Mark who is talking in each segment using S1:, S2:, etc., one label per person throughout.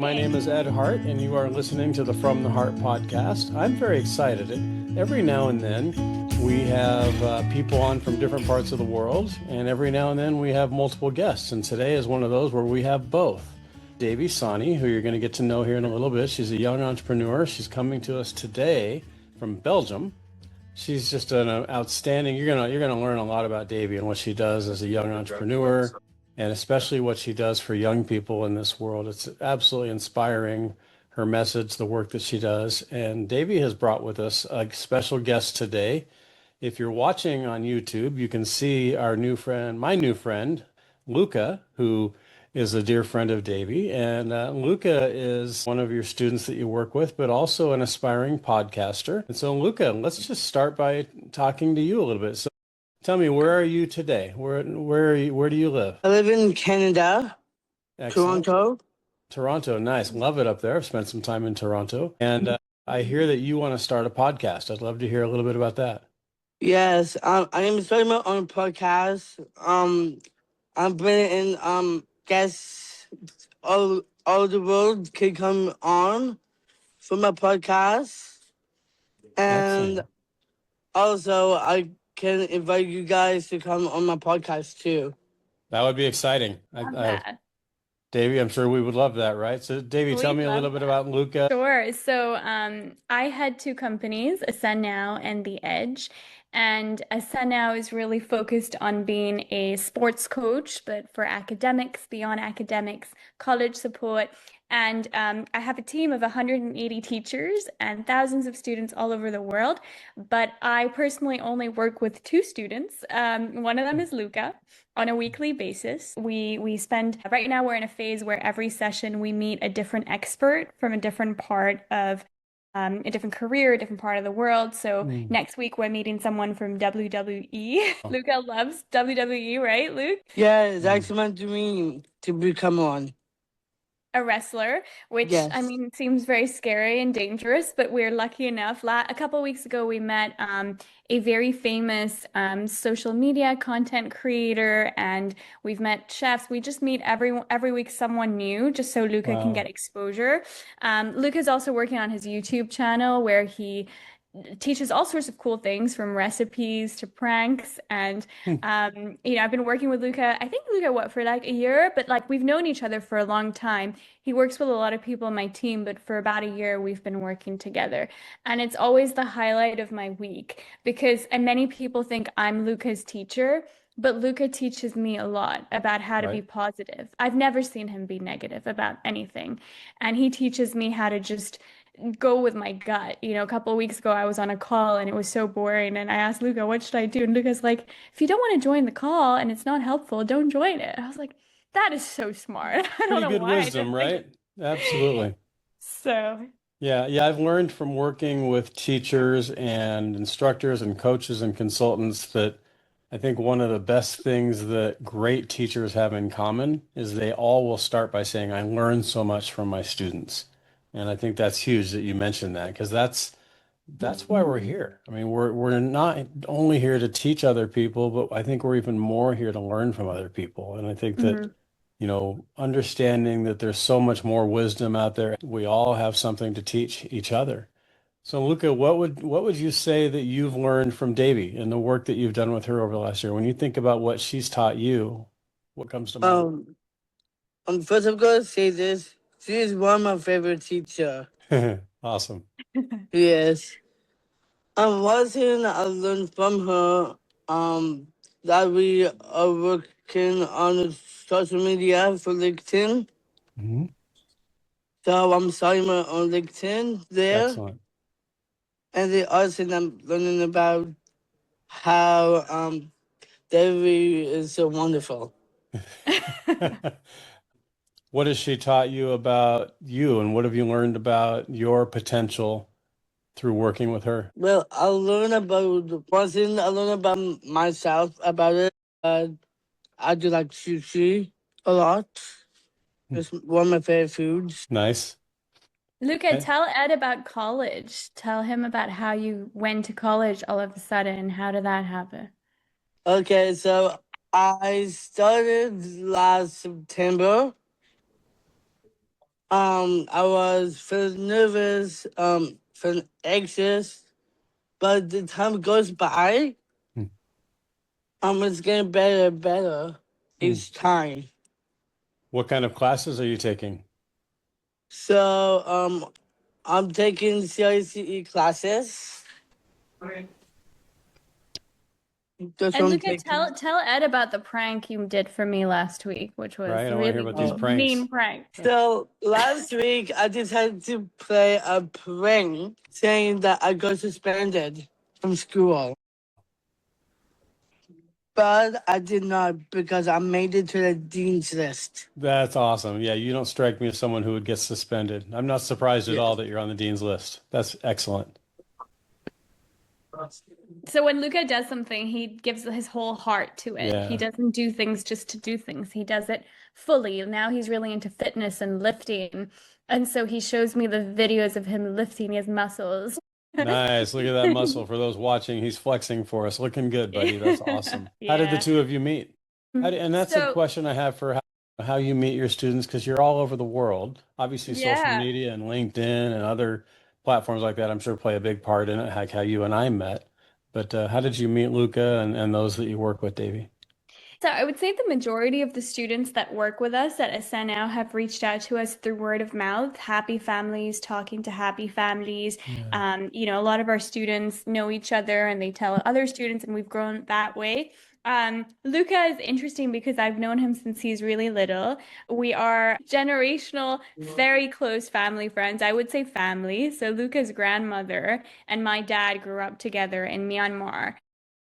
S1: My name is Ed Hart, and you are listening to the From the Hart podcast. I'm very excited. Every now and then, we have people on from different parts of the world, and every now and then, we have multiple guests. And today is one of those where we have both. Devi Sahny, who you're going to get to know here in a little bit. She's a young entrepreneur. She's coming to us today from Belgium. She's just an outstanding. You're gonna learn a lot about Devi and what she does as a young entrepreneur, and especially what she does for young people in this world. It's absolutely inspiring, her message, the work that she does. And Devi has brought with us a special guest today. If you're watching on YouTube, you can see our new friend, my new friend, Luca, who is a dear friend of Devi. And Luca is one of your students that you work with, but also an aspiring podcaster. And so, Luca, let's just start by talking to you a little bit. So tell me, where are you today? Where are you, where do you live?
S2: I live in Canada,
S1: Excellent.
S2: Toronto.
S1: Toronto, nice. Love it up there. I've spent some time in Toronto. And I hear that you want to start a podcast. I'd love to hear a little bit about that.
S2: Yes, I am starting my own podcast. I'm bringing in guests all over the world can come on for my podcast, and
S1: Excellent.
S2: also I can invite you guys to come on my podcast too.
S1: That would be exciting.
S3: Love that.
S1: Davey, I'm sure we would love that, right? So, Davey, tell
S3: We'd
S1: me a
S3: love
S1: little bit
S3: that.
S1: about Luca.
S3: Sure. So I had two companies, Ascend Now and The Edge. And Ascend Now is really focused on being a sports coach, but for academics, beyond academics, college support. And I have a team of 180 teachers and thousands of students all over the world. But I personally only work with two students. One of them is Luca. On a weekly basis. We spend right now we're in a phase where every session we meet a different expert from a different part of a different career, a different part of the world. So next week we're meeting someone from WWE. Luca loves WWE, right, Luke?
S2: Yeah, it's actually my dream to become on.
S3: A wrestler, which
S2: Yes.
S3: I mean seems very scary and dangerous, but we're lucky enough. A couple of weeks ago, we met a very famous social media content creator, and we've met chefs. We just meet every week someone new, just so Luca can get exposure. Luca's also working on his YouTube channel where he teaches all sorts of cool things from recipes to pranks. And I've been working with Luca, I think Luca, for like a year, but like we've known each other for a long time. He works with a lot of people on my team, but for about a year we've been working together. And it's always the highlight of my week because, and many people think I'm Luca's teacher, but Luca teaches me a lot about how to be positive. I've never seen him be negative about anything. And he teaches me how to just go with my gut. A couple of weeks ago, I was on a call and it was so boring. And I asked Luca, what should I do? And Luca's like, if you don't want to join the call and it's not helpful, don't join it. I was like, that is so smart. I don't know
S1: Pretty good
S3: why.
S1: wisdom, right? Absolutely.
S3: So,
S1: Yeah, I've learned from working with teachers and instructors and coaches and consultants that I think one of the best things that great teachers have in common is they all will start by saying, I learned so much from my students. And I think that's huge that you mentioned that because that's why we're here. I mean, we're not only here to teach other people, but I think we're even more here to learn from other people. And I think that, understanding that there's so much more wisdom out there, we all have something to teach each other. So, Luca, what would you say that you've learned from Davy and the work that you've done with her over the last year? When you think about what she's taught you, what comes to mind?
S2: First I'm gonna say this. She is one of my favorite teacher.
S1: Awesome.
S2: Yes. One thing I learned from her, that we are working on social media for LinkedIn.
S1: Mhm.
S2: So I'm starting my own LinkedIn there.
S1: Excellent.
S2: And the other thing I'm learning about how Devi is so wonderful.
S1: What has she taught you about you, and what have you learned about your potential through working with her?
S2: Well, I learned about one thing I learned about myself about it. I do like sushi a lot. It's one of my favorite foods.
S1: Nice.
S3: Luca,
S1: Okay.
S3: tell Ed about college. Tell him about how you went to college all of a sudden. How did that happen?
S2: Okay, so I started last September. I was feeling nervous, feeling anxious, but the time goes by,
S1: Hmm.
S2: it's getting better and better
S1: Hmm.
S2: each time.
S1: What kind of classes are you taking?
S2: So, I'm taking CICE classes. That's what
S3: And
S2: I'm
S3: Luca,
S2: taking.
S3: tell Ed about the prank you did for me last week, which was
S1: Right? I want to hear
S3: really
S1: about these
S2: Oh.
S1: pranks.
S3: mean prank.
S2: So last week I decided to play a prank saying that I got suspended from school. But I did not because I made it to the dean's list.
S1: That's awesome. Yeah, you don't strike me as someone who would get suspended. I'm not surprised at all
S2: Yes.
S1: that you're on the dean's list. That's excellent.
S3: So when Luca does something, he gives his whole heart to it. He
S1: Yeah.
S3: doesn't do things just to do things. He does it fully. Now he's really into fitness and lifting. And so he shows me the videos of him lifting his muscles.
S1: Nice. Look at that muscle. For those watching, he's flexing for us. Looking good, buddy. That's awesome. How did the
S3: Yeah.
S1: two of you meet? And that's a
S3: So,
S1: question I have for how you meet your students because you're all over the world. Obviously, social
S3: yeah.
S1: media and LinkedIn and other platforms like that, I'm sure play a big part in it, like how you and I met. But how did you meet Luca and those that you work with, Davey?
S3: So I would say the majority of the students that work with us at SNL have reached out to us through word of mouth, happy families, talking to happy families.
S1: Yeah.
S3: A lot of our students know each other and they tell other students, and we've grown that way. Luca is interesting because I've known him since he's really little. We are generational, very close family friends. I would say family. So Luca's grandmother and my dad grew up together in Myanmar.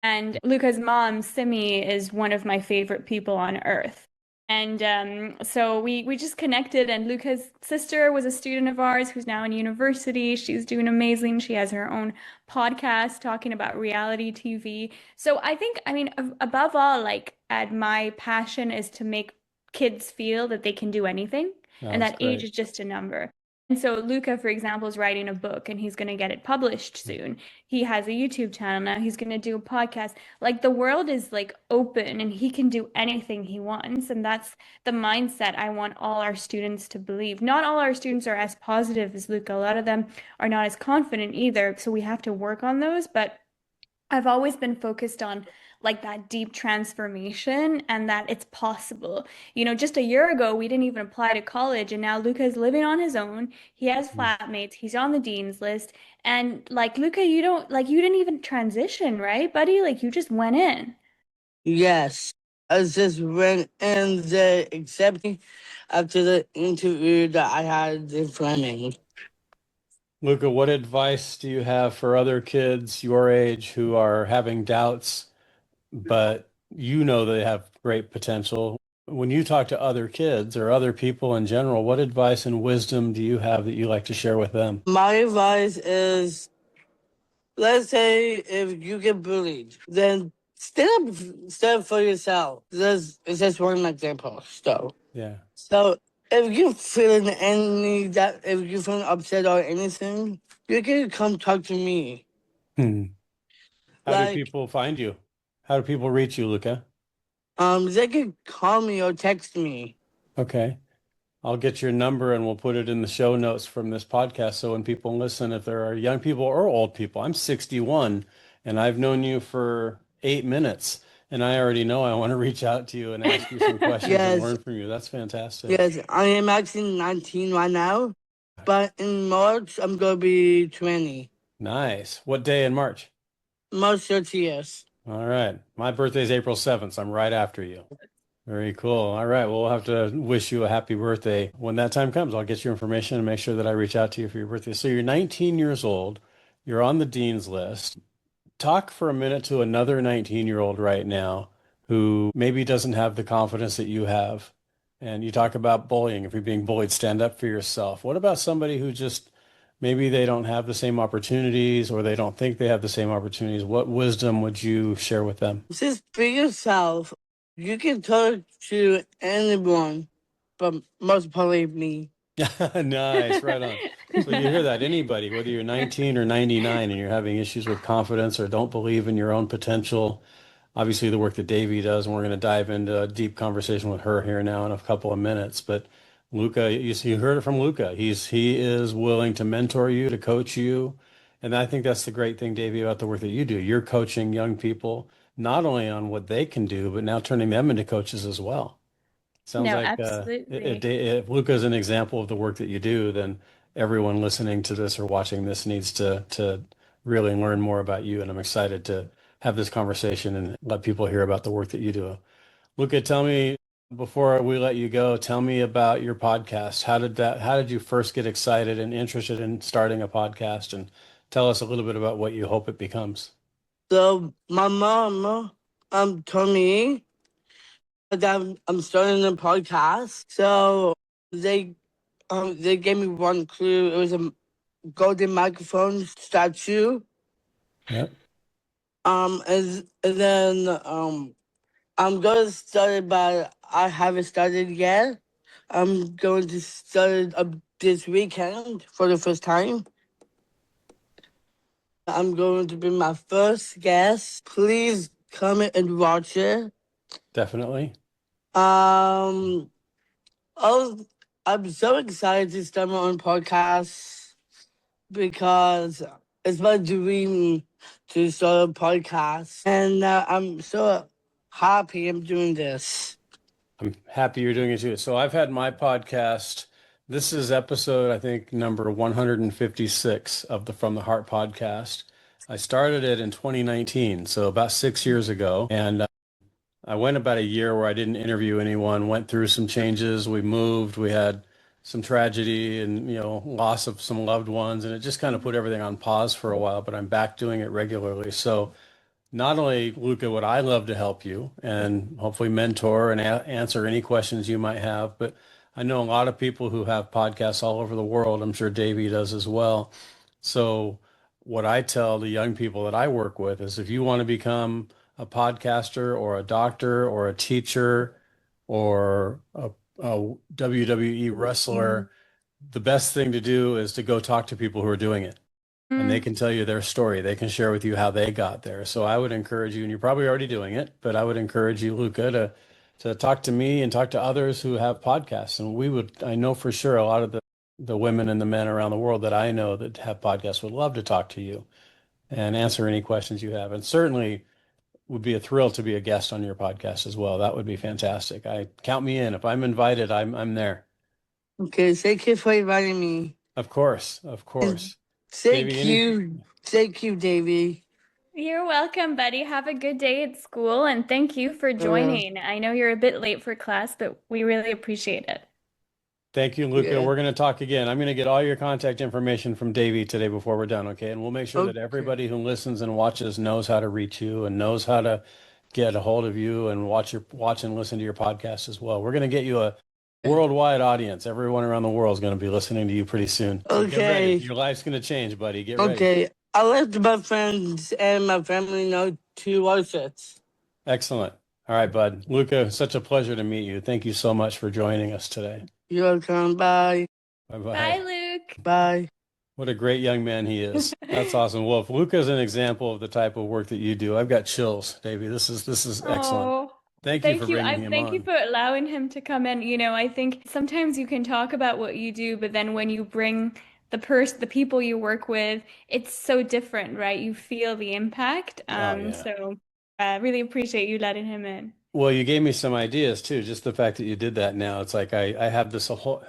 S3: And Luca's mom, Simi, is one of my favorite people on earth. And so we just connected, and Luca's sister was a student of ours who's now in university. She's doing amazing. She has her own podcast talking about reality TV. So I mean, above all, like, my passion is to make kids feel that they can do anything
S1: Oh,
S3: and
S1: that's
S3: that age
S1: great.
S3: is just a number. And so Luca, for example, is writing a book and he's going to get it published soon. He has a YouTube channel now. He's going to do a podcast. Like, the world is like open and he can do anything he wants. And that's the mindset I want all our students to believe. Not all our students are as positive as Luca. A lot of them are not as confident either. So we have to work on those. But I've always been focused on like that deep transformation and that it's possible. Just a year ago, we didn't even apply to college, and now Luca's living on his own. He has
S1: Mm.
S3: flatmates, he's on the dean's list. And like, Luca, you didn't even transition, right, buddy? Like, you just went in.
S2: Yes. I just went and they accepted me after the interview that I had in Fleming.
S1: Luca, what advice do you have for other kids your age who are having doubts, but you know they have great potential? When you talk to other kids or other people in general, what advice and wisdom do you have that you like to share with them?
S2: My advice is, let's say if you get bullied, then stand up for yourself. It's just one example.
S1: Yeah.
S2: So if you're feeling if you're feeling upset or anything, you can come talk to me.
S1: Hmm. How do
S2: Like,
S1: people find you? How do people reach you, Luca?
S2: they can call me or text me.
S1: Okay. I'll get your number and we'll put it in the show notes from this podcast. So when people listen, if there are young people or old people, I'm 61 and I've known you for 8 minutes and I already know I want to reach out to you and ask you some questions and
S2: Yes,
S1: learn from you. That's fantastic.
S2: yes, I am actually 19 right now, but in March I'm gonna be 20.
S1: Nice. What day in March?
S2: March 30th.
S1: All right. My birthday's April 7th. So I'm right after you. Very cool. All right. Well, we'll have to wish you a happy birthday. When that time comes, I'll get your information and make sure that I reach out to you for your birthday. So you're 19 years old. You're on the dean's list. Talk for a minute to another 19-year-old right now who maybe doesn't have the confidence that you have. And you talk about bullying. If you're being bullied, stand up for yourself. What about somebody who just maybe they don't have the same opportunities or they don't think they have the same opportunities? What wisdom would you share with them?
S2: Just be yourself. You can talk to anyone, but most probably me.
S1: Nice, right on. So you hear that anybody, whether you're 19 or 99 and you're having issues with confidence or don't believe in your own potential, obviously the work that Davey does, and we're going to dive into a deep conversation with her here now in a couple of minutes. But Luca, you heard it from Luca. He is willing to mentor you, to coach you. And I think that's the great thing, Davey, about the work that you do. You're coaching young people not only on what they can do, but now turning them into coaches as well. Sounds
S3: No,
S1: like
S3: absolutely.
S1: if Luca is an example of the work that you do, then everyone listening to this or watching this needs to really learn more about you. And I'm excited to have this conversation and let people hear about the work that you do. Luca, tell me before we let you go, tell me about your podcast. How did you first get excited and interested in starting a podcast? And tell us a little bit about what you hope it becomes.
S2: So my mom told me that I'm starting a podcast. So they gave me one clue. It was a golden microphone statue.
S1: Yeah,
S2: And then I'm gonna start it, but I haven't started yet. I'm going to start it this weekend for the first time. I'm going to be my first guest. Please come and watch it.
S1: definitely.
S2: Um, oh, I'm so excited to start my own podcast because it's my dream to start a podcast, and I'm so happy I'm doing this.
S1: I'm happy you're doing it too. So I've had my podcast. This is episode, I think, number 156 of the From the Heart podcast. I started it in 2019, so about 6 years ago. And I went about a year where I didn't interview anyone, went through some changes. We moved, we had some tragedy and, loss of some loved ones. And it just kind of put everything on pause for a while, but I'm back doing it regularly. So not only, Luca, would I love to help you and hopefully mentor and answer any questions you might have, but I know a lot of people who have podcasts all over the world. I'm sure Davey does as well. So what I tell the young people that I work with is if you want to become a podcaster or a doctor or a teacher or a WWE wrestler, the best thing to do is to go talk to people who are doing it and they
S3: Mm,
S1: can tell you their story. They can share with you how they got there. So I would encourage you, and you're probably already doing it, but I would encourage you, Luca, to talk to me and talk to others who have podcasts. And I know for sure a lot of the women and the men around the world that I know that have podcasts would love to talk to you and answer any questions you have. And certainly would be a thrill to be a guest on your podcast as well. That would be fantastic. I count me in. If I'm invited, I'm there.
S2: Okay, thank you for inviting me.
S1: Of course, of
S2: And
S1: course. Davey,
S2: thank you. Thank you, Davey.
S3: You're welcome, buddy. Have a good day at school and thank you for
S2: Uh,
S3: joining. I know you're a bit late for class, but we really appreciate it.
S1: Thank you, Luca.
S2: yeah.
S1: We're going to talk again. I'm going to get all your contact information from Davey today before we're done, okay? And we'll make sure that
S2: Okay.
S1: everybody who listens and watches knows how to reach you and knows how to get a hold of you and watch and listen to your podcast as well. We're going to get you a worldwide audience. Everyone around the world is going to be listening to you pretty soon. So get ready.
S2: Okay.
S1: Your life's going to change, buddy. Get ready.
S2: Okay. I let my friends and my family know to watch it.
S1: Excellent. All right, bud. Luca, such a pleasure to meet you. Thank you so much for joining us today.
S2: You're welcome. Bye.
S3: Bye,
S1: Bye-bye.
S3: Luke.
S2: Bye.
S1: What a great young man he is. That's awesome. Well, if Luca's an example of the type of work that you do, I've got chills, Davey. This is excellent.
S3: Oh,
S1: Thank you for
S3: thank you.
S1: bringing him
S3: Thank you
S1: on.
S3: for allowing him to come in. I think sometimes you can talk about what you do, but then when you bring the people you work with, it's so different, right? You feel the impact.
S1: Oh, yeah.
S3: So I really appreciate you letting him in.
S1: Well, you gave me some ideas too. Just the fact that you did that now, it's like I have this whole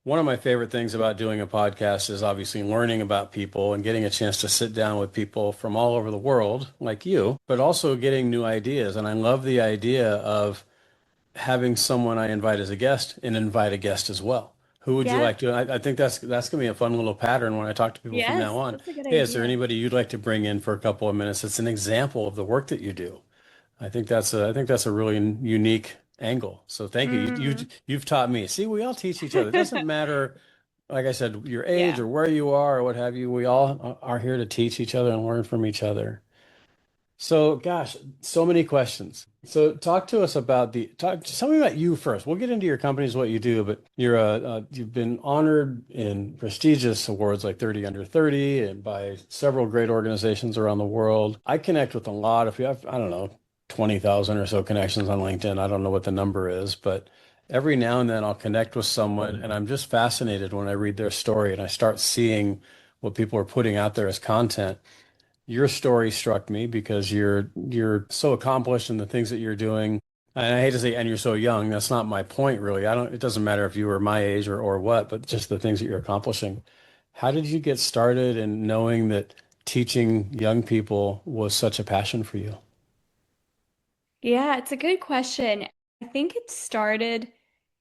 S1: one of my favorite things about doing a podcast is obviously learning about people and getting a chance to sit down with people from all over the world, like you, but also getting new ideas. And I love the idea of having someone I invite as a guest and invite a guest as well. Who would you
S3: Yeah.
S1: like to? I think that's going to be a fun little pattern when I talk to people from now
S3: Yes,
S1: on.
S3: that's a good
S1: Hey, is there
S3: idea.
S1: anybody you'd like to bring in for a couple of minutes? It's an example of the work that you do. I think that's a really unique angle. So thank you.
S3: Mm,
S1: You've taught me. See, we all teach each other. It doesn't matter, like I said, your age
S3: yeah.
S1: or where you are or what have you. We all are here to teach each other and learn from each other. So, gosh, so many questions. So, talk to us about tell me about you first. We'll get into your companies, what you do, but you've been honored in prestigious awards like 30 Under 30 and by several great organizations around the world. I connect with a lot of you. I don't know, 20,000 or so connections on LinkedIn. I don't know what the number is, but every now and then I'll connect with someone and I'm just fascinated when I read their story and I start seeing what people are putting out there as content. Your story struck me because you're so accomplished in the things that you're doing. And I hate to say, and you're so young. That's not my point, really. I don't. It doesn't matter if you were my age or what, but just the things that you're accomplishing. How did you get started in knowing that teaching young people was such a passion for you?
S3: Yeah, it's a good question. I think it started,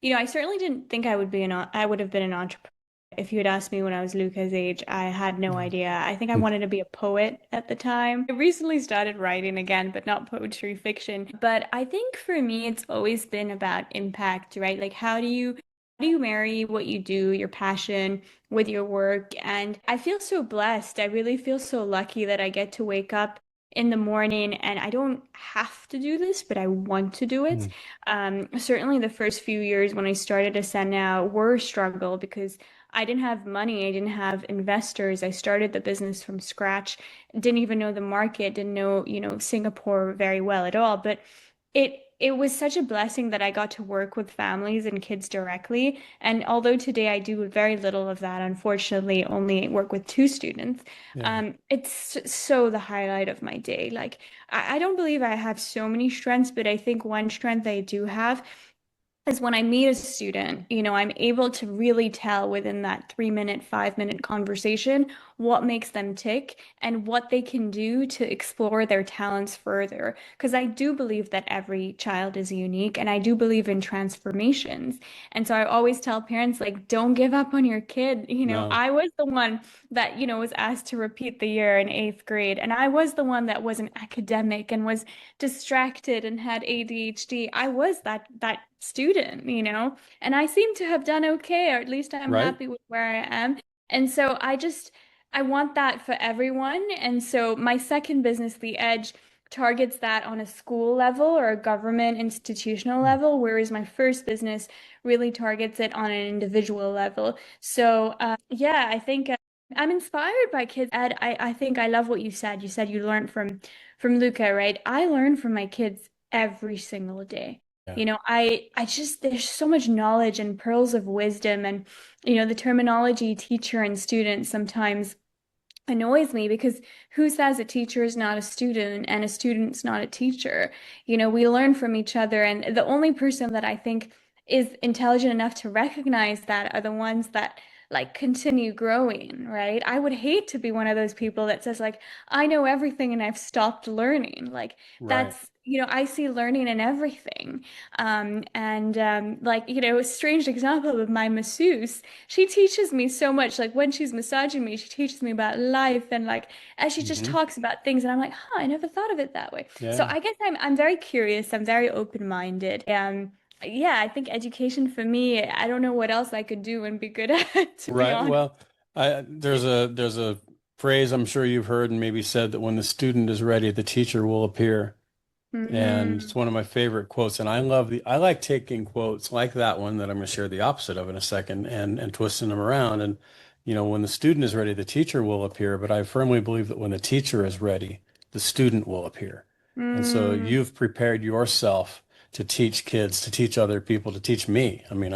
S3: I certainly didn't think I would have been an entrepreneur. If you had asked me when I was Luca's age, I had no idea. I think I wanted to be a poet at the time. I recently started writing again, but not poetry fiction. But I think for me, it's always been about impact, right? Like how do you marry what you do, your passion with your work? And I feel so blessed. I really feel so lucky that I get to wake up in the morning and I don't have to do this, but I want to do it.
S1: Mm.
S3: Certainly the first few years when I started Ascend Now were a struggle because I didn't have money, I didn't have investors. I started the business from scratch, didn't even know the market, didn't know, Singapore very well at all. But it was such a blessing that I got to work with families and kids directly. And although today I do very little of that, unfortunately, only work with two students,
S1: Yeah.
S3: it's so the highlight of my day. Like, I don't believe I have so many strengths, but I think one strength I do have is when I meet a student, I'm able to really tell within that 3 minute, 5 minute conversation what makes them tick and what they can do to explore their talents further. Because I do believe that every child is unique and I do believe in transformations. And so I always tell parents, like, don't give up on your kid.
S1: No.
S3: I was the one that, was asked to repeat the year in eighth grade. And I was the one that was an academic and was distracted and had ADHD. I was that student, and I seem to have done okay, or at least I'm
S1: Right.
S3: happy with where I am. And so I want that for everyone. And so my second business, The Edge, targets that on a school level or a government institutional level, whereas my first business really targets it on an individual level. So yeah, I think I'm inspired by kids. Ed, I think I love what you said. You said you learned from Luca, right? I learn from my kids every single day.
S1: Yeah.
S3: I just there's so much knowledge and pearls of wisdom and the terminology teacher and student sometimes annoys me because who says a teacher is not a student and a student's not a teacher? We learn from each other, and the only person that I think is intelligent enough to recognize that are the ones that like continue growing, right? I would hate to be one of those people that says like, I know everything and I've stopped learning. Like
S1: Right.
S3: that's, I see learning in everything. And like, a strange example of my masseuse, she teaches me so much. Like when she's massaging me, she teaches me about life and like as she just
S1: Hmm.
S3: talks about things, and I'm like, huh, I never thought of it that way. So
S1: Yeah.
S3: I guess I'm very curious. I'm very open-minded. Yeah, I think education for me, I don't know what else I could do and be good at, to be
S1: Right.
S3: honest.
S1: Well, there's a phrase I'm sure you've heard and maybe said that when the student is ready, the teacher will appear. And it's
S3: Mm,
S1: one of my favorite quotes. And I like taking quotes like that one that I'm going to share the opposite of in a second and twisting them around. And, when the student is ready, the teacher will appear. But I firmly believe that when the teacher is ready, the student will appear. And so
S3: mm,
S1: you've prepared yourself to teach kids, to teach other people, to teach me. I mean,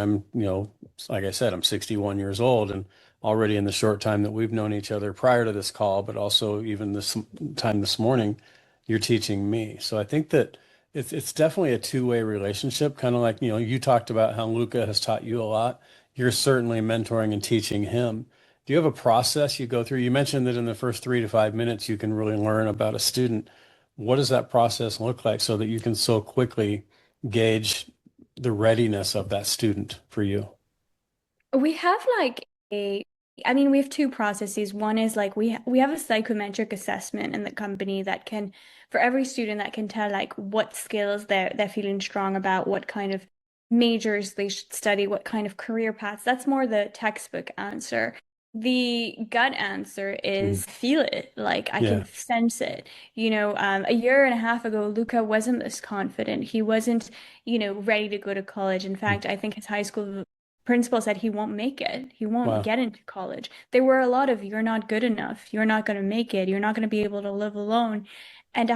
S1: like I said, I'm 61 years old and already in the short time that we've known each other prior to this call, but also even this time this morning, you're teaching me. So I think that it's definitely a two-way relationship, kind of like, you talked about how Luca has taught you a lot. You're certainly mentoring and teaching him. Do you have a process you go through? You mentioned that in the first 3 to 5 minutes, you can really learn about a student. What does that process look like so that you can so quickly gauge the readiness of that student for you?
S3: We have like we have two processes. One is like we have a psychometric assessment in the company that can, for every student, that can tell like what skills they're feeling strong about, what kind of majors they should study, what kind of career paths. That's more the textbook answer. The gut answer
S1: Mhm.
S3: is feel it, like I can
S1: Yeah.
S3: sense it. A year and a half ago, Luca wasn't this confident. He wasn't, ready to go to college. In fact, I think his high school principal said he won't make it. He won't
S1: Wow.
S3: get into college. There were a lot of, you're not good enough. You're not going to make it. You're not going to be able to live alone. And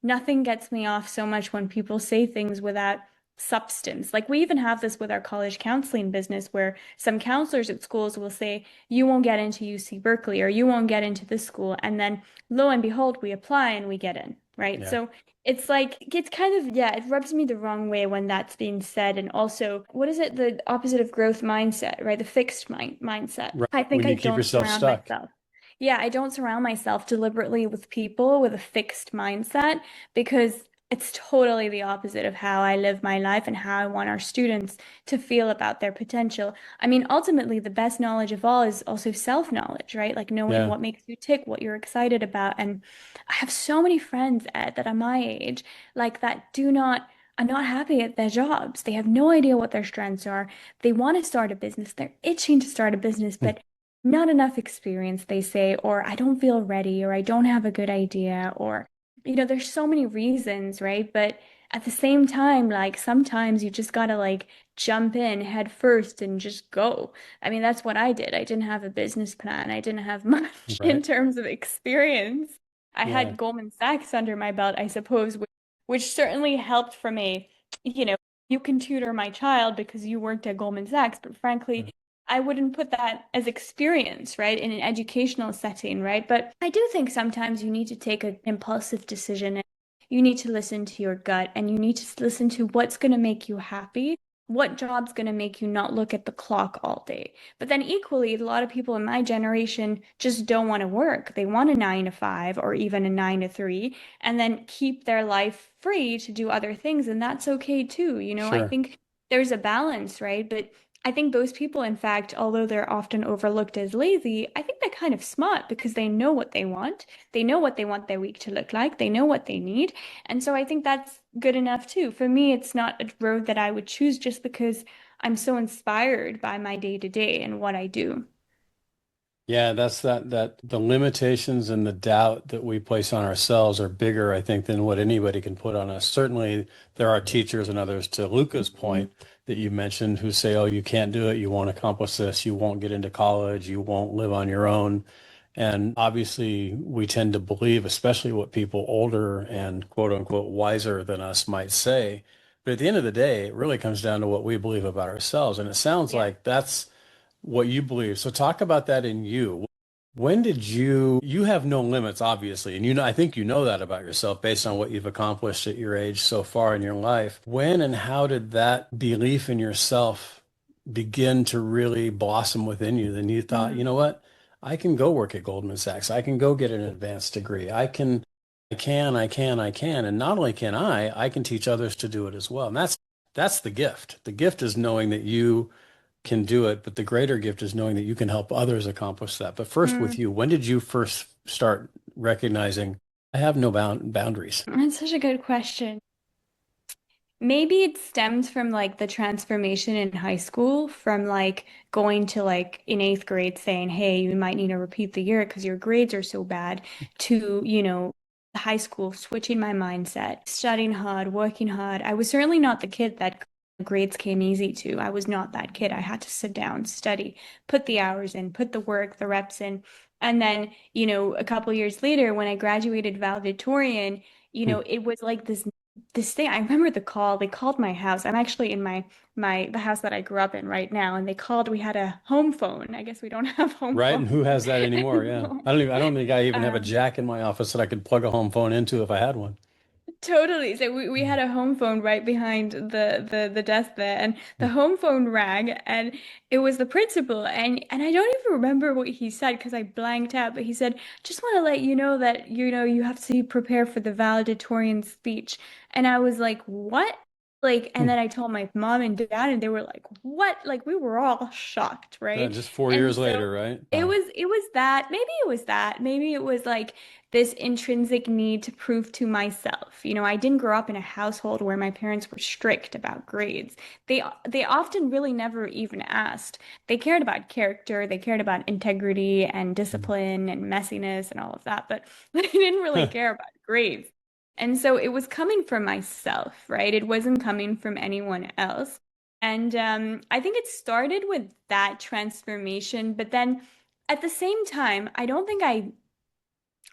S3: nothing gets me off so much when people say things without substance. Like we even have this with our college counseling business where some counselors at schools will say, you won't get into UC Berkeley or you won't get into this school. And then lo and behold, we apply and we get in, right?
S1: Yeah.
S3: So it's like, it's kind of, yeah, it rubs me the wrong way when that's being said. And also, what is it? The opposite of growth mindset, right? The fixed mindset.
S1: Right.
S3: I
S1: When
S3: think I
S1: you keep
S3: don't
S1: yourself
S3: surround
S1: stuck.
S3: myself. Yeah, I don't surround myself deliberately with people with a fixed mindset because it's totally the opposite of how I live my life and how I want our students to feel about their potential. I mean, ultimately, the best knowledge of all is also self-knowledge, right? Like knowing
S1: Yeah.
S3: what makes you tick, what you're excited about. And I have so many friends, Ed, that are my age, like that are not happy at their jobs. They have no idea what their strengths are. They want to start a business. They're itching to start a business, but not enough experience, they say, or I don't feel ready, or I don't have a good idea, or there's so many reasons, right? But at the same time, like sometimes you just gotta like jump in head first and just go. I mean, that's what I did. I didn't have a business plan. I didn't have much in
S1: Right.
S3: terms of experience. I
S1: Yeah.
S3: had Goldman Sachs under my belt, I suppose, which certainly helped from you know, you can tutor my child because you worked at Goldman Sachs, but frankly, I wouldn't put that as experience, right, in an educational setting, right? But I do think sometimes you need to take an impulsive decision and you need to listen to your gut and you need to listen to what's going to make you happy, what job's going to make you not look at the clock all day. But then equally, a lot of people in my generation just don't want to work. They want a 9 to 5 or even a 9 to 3 and then keep their life free to do other things. And that's okay too. I
S1: Sure.
S3: think there's a balance, right? But I think those people, in fact, although they're often overlooked as lazy, I think they're kind of smart because they know what they want. They know what they want their week to look like. They know what they need. And so I think that's good enough too. For me, it's not a road that I would choose just because I'm so inspired by my day to day and what I do.
S1: Yeah, that's that the limitations and the doubt that we place on ourselves are bigger, I think, than what anybody can put on us. Certainly, there are teachers and others, to Luca's point that you mentioned, who say, "Oh, you can't do it. You won't accomplish this. You won't get into college. You won't live on your own." And obviously, we tend to believe, especially what people older and quote unquote wiser than us might say. But at the end of the day, it really comes down to what we believe about ourselves. And it sounds
S3: Yeah.
S1: like that's what you believe. So talk about that in you. When did you have no limits, obviously, and I think you know that about yourself based on what you've accomplished at your age so far in your life. When and how did that belief in yourself begin to really blossom within you? Then you thought, you
S3: Mm.
S1: know what? I can go work at Goldman Sachs. I can go get an advanced degree. I can. And not only can I can teach others to do it as well. And that's the gift. The gift is knowing that you can do it, but the greater gift is knowing that you can help others accomplish that. But first, with
S3: Mm.
S1: you, when did you first start recognizing I have no boundaries?
S3: That's such a good question. Maybe it stems from like the transformation in high school, from like going to like in eighth grade saying, hey, you might need to repeat the year because your grades are so bad, to, high school, switching my mindset, studying hard, working hard. I was certainly not the kid that grades came easy to. I was not that kid. I had to sit down, study, put the hours in, put the work, the reps in. And then, a couple years later, when I graduated valedictorian,
S1: Hmm.
S3: it was like this thing. I remember the call. They called my house. I'm actually in the house that I grew up in right now, and they called. We had a home phone. I guess we don't have home
S1: Right? And
S3: phones
S1: who has that anymore? Yeah.
S3: anymore.
S1: I don't think I even have a
S3: Um,
S1: jack in my office that I could plug a home phone into if I had one.
S3: Totally. So we had a home phone right behind the desk there, and the home phone rang, and it was the principal, and I don't even remember what he said because I blanked out, but he said, "Just want to let you know that you have to prepare for the valedictorian speech," and I was like, "What?" Like, and
S1: Hmm.
S3: then I told my mom and dad, and they were like, "What?" Like, we were all shocked, right?
S1: Just 4 years
S3: And so
S1: later, right?
S3: it
S1: Wow.
S3: was it was that maybe it was that maybe it was like this intrinsic need to prove to myself. I didn't grow up in a household where my parents were strict about grades. They often really never even asked. They cared about character, they cared about integrity and discipline and messiness and all of that, but they didn't really care about grades. And so it was coming from myself, right? It wasn't coming from anyone else. And I think it started with that transformation, but then at the same time, I don't think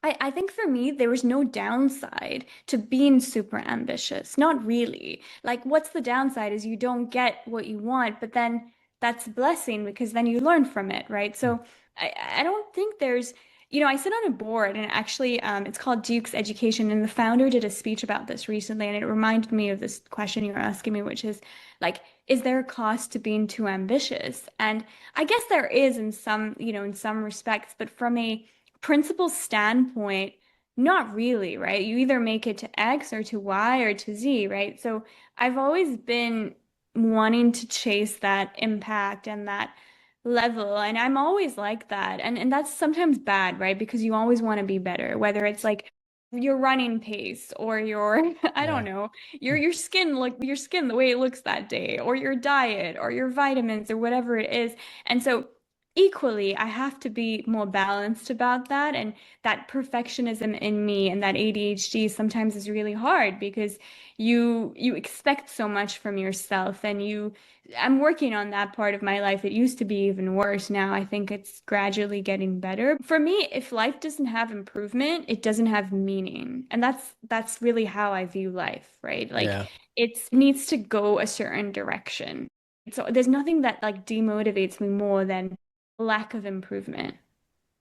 S3: I think for me, there was no downside to being super ambitious. Not really. Like, what's the downside is you don't get what you want, but then that's a blessing because then you learn from it, right? So I don't think there's, I sit on a board and actually it's called Duke's Education, and the founder did a speech about this recently, and it reminded me of this question you were asking me, which is like, is there a cost to being too ambitious? And I guess there is in some, in some respects, but from a principal standpoint, not really, right? You either make it to X or to Y or to Z, right? So I've always been wanting to chase that impact and that level. And I'm always like that. And that's sometimes bad, right? Because you always want to be better, whether it's like your running pace or your I don't
S1: Yeah.
S3: know, your skin the way it looks that day, or your diet or your vitamins or whatever it is. And so equally, I have to be more balanced about that. And that perfectionism in me and that ADHD sometimes is really hard because you expect so much from yourself, and I'm working on that part of my life. It used to be even worse. Now I think it's gradually getting better. For me, if life doesn't have improvement, it doesn't have meaning. And that's really how I view life, right? Like
S1: Yeah.
S3: it needs to go a certain direction. So there's nothing that like demotivates me more than lack of improvement.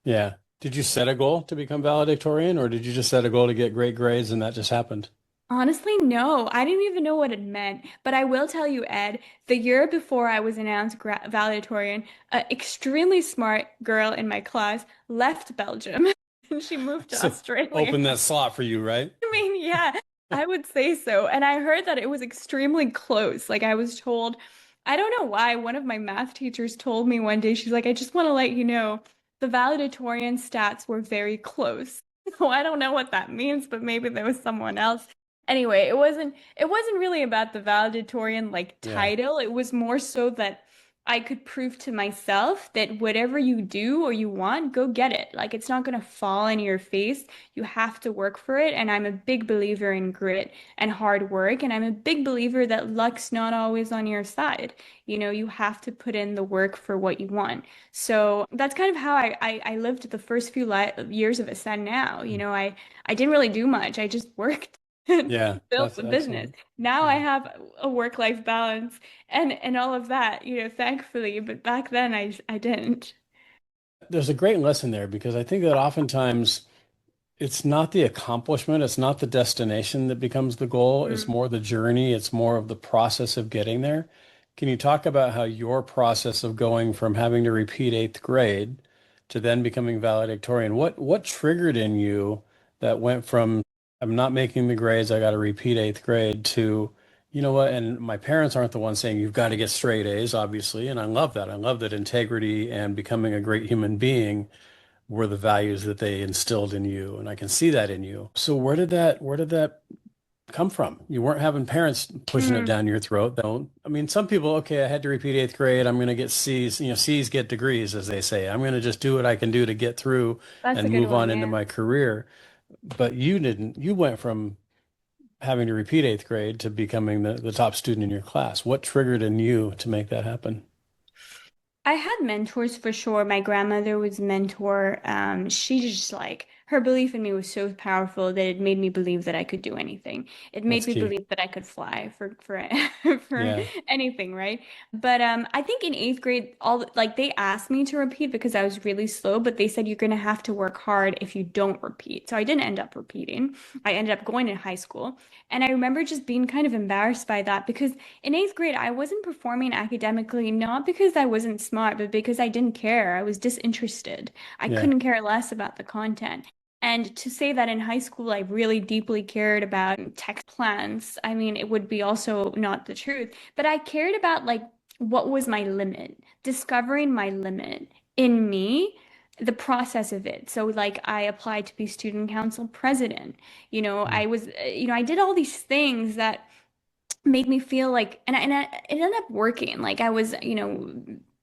S1: Yeah. Did you set a goal to become valedictorian, or did you just set a goal to get great grades and that just happened?
S3: Honestly, no. I didn't even know what it meant. But I will tell you, Ed, the year before I was announced valedictorian, an extremely smart girl in my class left Belgium and she moved to
S1: So
S3: Australia.
S1: open that slot for you, right?
S3: I mean, yeah, I would say so. And I heard that it was extremely close. Like I was told, I don't know why, one of my math teachers told me one day, she's like, I just want to let you know the valedictorian stats were very close. So I don't know what that means, but maybe there was someone else. Anyway, it wasn't really about the valedictorian like
S1: Yeah.
S3: title. It was more so that I could prove to myself that whatever you do or you want, go get it. Like it's not going to fall in your face. You have to work for it. And I'm a big believer in grit and hard work. And I'm a big believer that luck's not always on your side. You have to put in the work for what you want. So that's kind of how I lived the first few li years of Ascend now. I didn't really do much. I just worked and
S1: Yeah.
S3: built
S1: That's
S3: the business.
S1: excellent.
S3: Now I
S1: Yeah.
S3: have a work-life balance and all of that, thankfully. But back then I didn't.
S1: There's a great lesson there because I think that oftentimes it's not the accomplishment, it's not the destination that becomes the goal, it's
S3: Mm.
S1: more the journey, it's more of the process of getting there. Can you talk about how your process of going from having to repeat eighth grade to then becoming valedictorian, what triggered in you that went from I'm not making the grades, I got to repeat eighth grade to, you know what, and my parents aren't the ones saying you've got to get straight A's, obviously, and I love that. I love that integrity and becoming a great human being were the values that they instilled in you, and I can see that in you. So where did that come from? You weren't having parents pushing it
S3: Mm,
S1: down your throat. Don't. I mean, some people, okay, I had to repeat eighth grade. I'm going to get C's. C's get degrees, as they say. I'm going to just do what I can do to get through
S3: that's a
S1: and
S3: good
S1: move
S3: one,
S1: on into
S3: yeah.
S1: my career. But you didn't. You went from having to repeat eighth grade to becoming the top student in your class. What triggered in you to make that happen?
S3: I had mentors for sure. My grandmother was a mentor. She just like her belief in me was so powerful that it made me believe that I could do anything. It made
S1: That's
S3: me
S1: key.
S3: believe that I could fly for for
S1: Yeah.
S3: anything, right? But I think in eighth grade, all like they asked me to repeat because I was really slow, but they said you're gonna have to work hard if you don't repeat. So I didn't end up repeating. I ended up going in high school, and I remember just being kind of embarrassed by that because in eighth grade, I wasn't performing academically, not because I wasn't smart, but because I didn't care. I was disinterested. I
S1: Yeah.
S3: couldn't care less about the content. And to say that in high school, I really deeply cared about text plans, I mean, it would be also not the truth. But I cared about like what was my limit, discovering my limit in me, the process of it. So like I applied to be student council president. I did all these things that made me feel like, it ended up working. Like I was,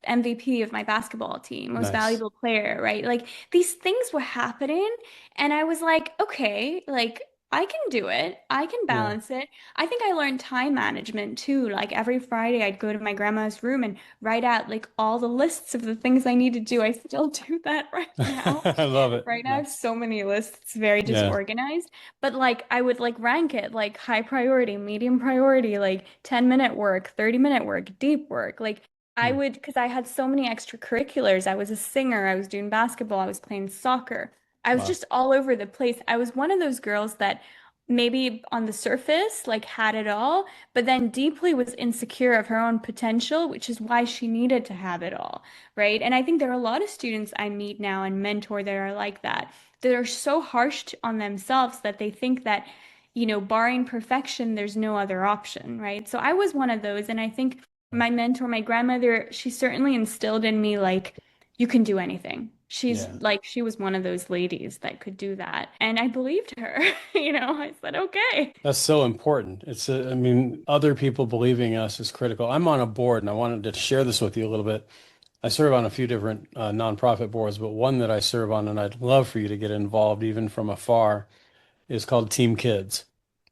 S3: MVP of my basketball team, most
S1: Nice.
S3: valuable player, right? Like these things were happening, and I was like, okay, like I can do it. I can
S1: Yeah.
S3: balance it. I think I learned time management too. Like every Friday, I'd go to my grandma's room and write out like all the lists of the things I need to do. I still do that right now.
S1: I love it.
S3: Right now, I
S1: Yeah.
S3: have so many lists, it's very
S1: Yeah.
S3: disorganized. But like I would like rank it like high priority, medium priority, like 10-minute work, 30-minute work, deep work. Like I
S1: Hmm.
S3: would, because I had so many extracurriculars. I was a singer, I was doing basketball, I was playing soccer. I was
S1: Wow.
S3: just all over the place. I was one of those girls that maybe on the surface like had it all, but then deeply was insecure of her own potential, which is why she needed to have it all, right? And I think there are a lot of students I meet now and mentor that are like that are so harsh on themselves that they think that, barring perfection, there's no other option, right? So I was one of those, and I think my mentor, my grandmother, she certainly instilled in me like you can do anything. She's
S1: Yeah.
S3: like, she was one of those ladies that could do that. And I believed her. I said, okay.
S1: That's so important. I mean, other people believing us is critical. I'm on a board and I wanted to share this with you a little bit. I serve on a few different nonprofit boards, but one that I serve on and I'd love for you to get involved even from afar is called Team Kids.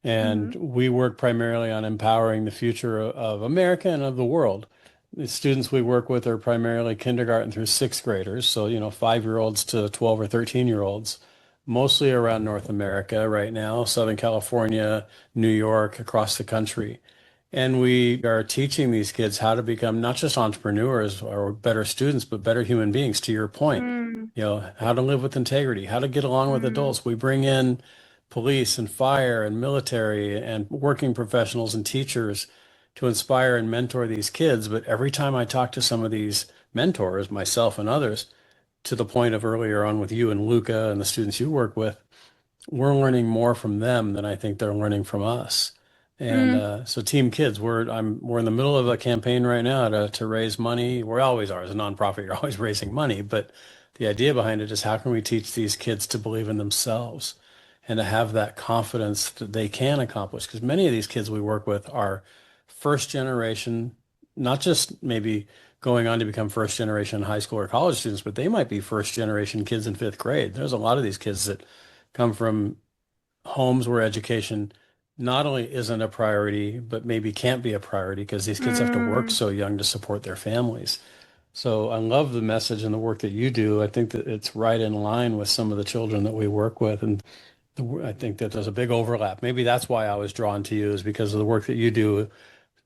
S1: And
S3: Hmm.
S1: we work primarily on empowering the future of America and of the world. The students we work with are primarily kindergarten through sixth graders, so 5-year-olds to 12 or 13-year-olds, mostly around North America right now, Southern California, New York, across the country. And we are teaching these kids how to become not just entrepreneurs or better students, but better human beings, to your point.
S3: Mm,
S1: How to live with integrity, how to get along with
S3: mm,
S1: adults. We bring in police and fire and military and working professionals and teachers to inspire and mentor these kids. But every time I talk to some of these mentors, myself and others, to the point of earlier on with you and Luca and the students you work with, we're learning more from them than I think they're learning from us. And
S3: mm,
S1: so Team Kids, we're in the middle of a campaign right now to raise money. We always are as a nonprofit, you're always raising money, but the idea behind it is how can we teach these kids to believe in themselves and to have that confidence that they can accomplish? Because many of these kids we work with are first generation, not just maybe going on to become first generation high school or college students, but they might be first generation kids in fifth grade. There's a lot of these kids that come from homes where education not only isn't a priority, but maybe can't be a priority because these kids have to work
S3: mm.
S1: so young to support their families. So I love the message and the work that you do. I think that it's right in line with some of the children that we work with. And I think that there's a big overlap. Maybe that's why I was drawn to you is because of the work that you do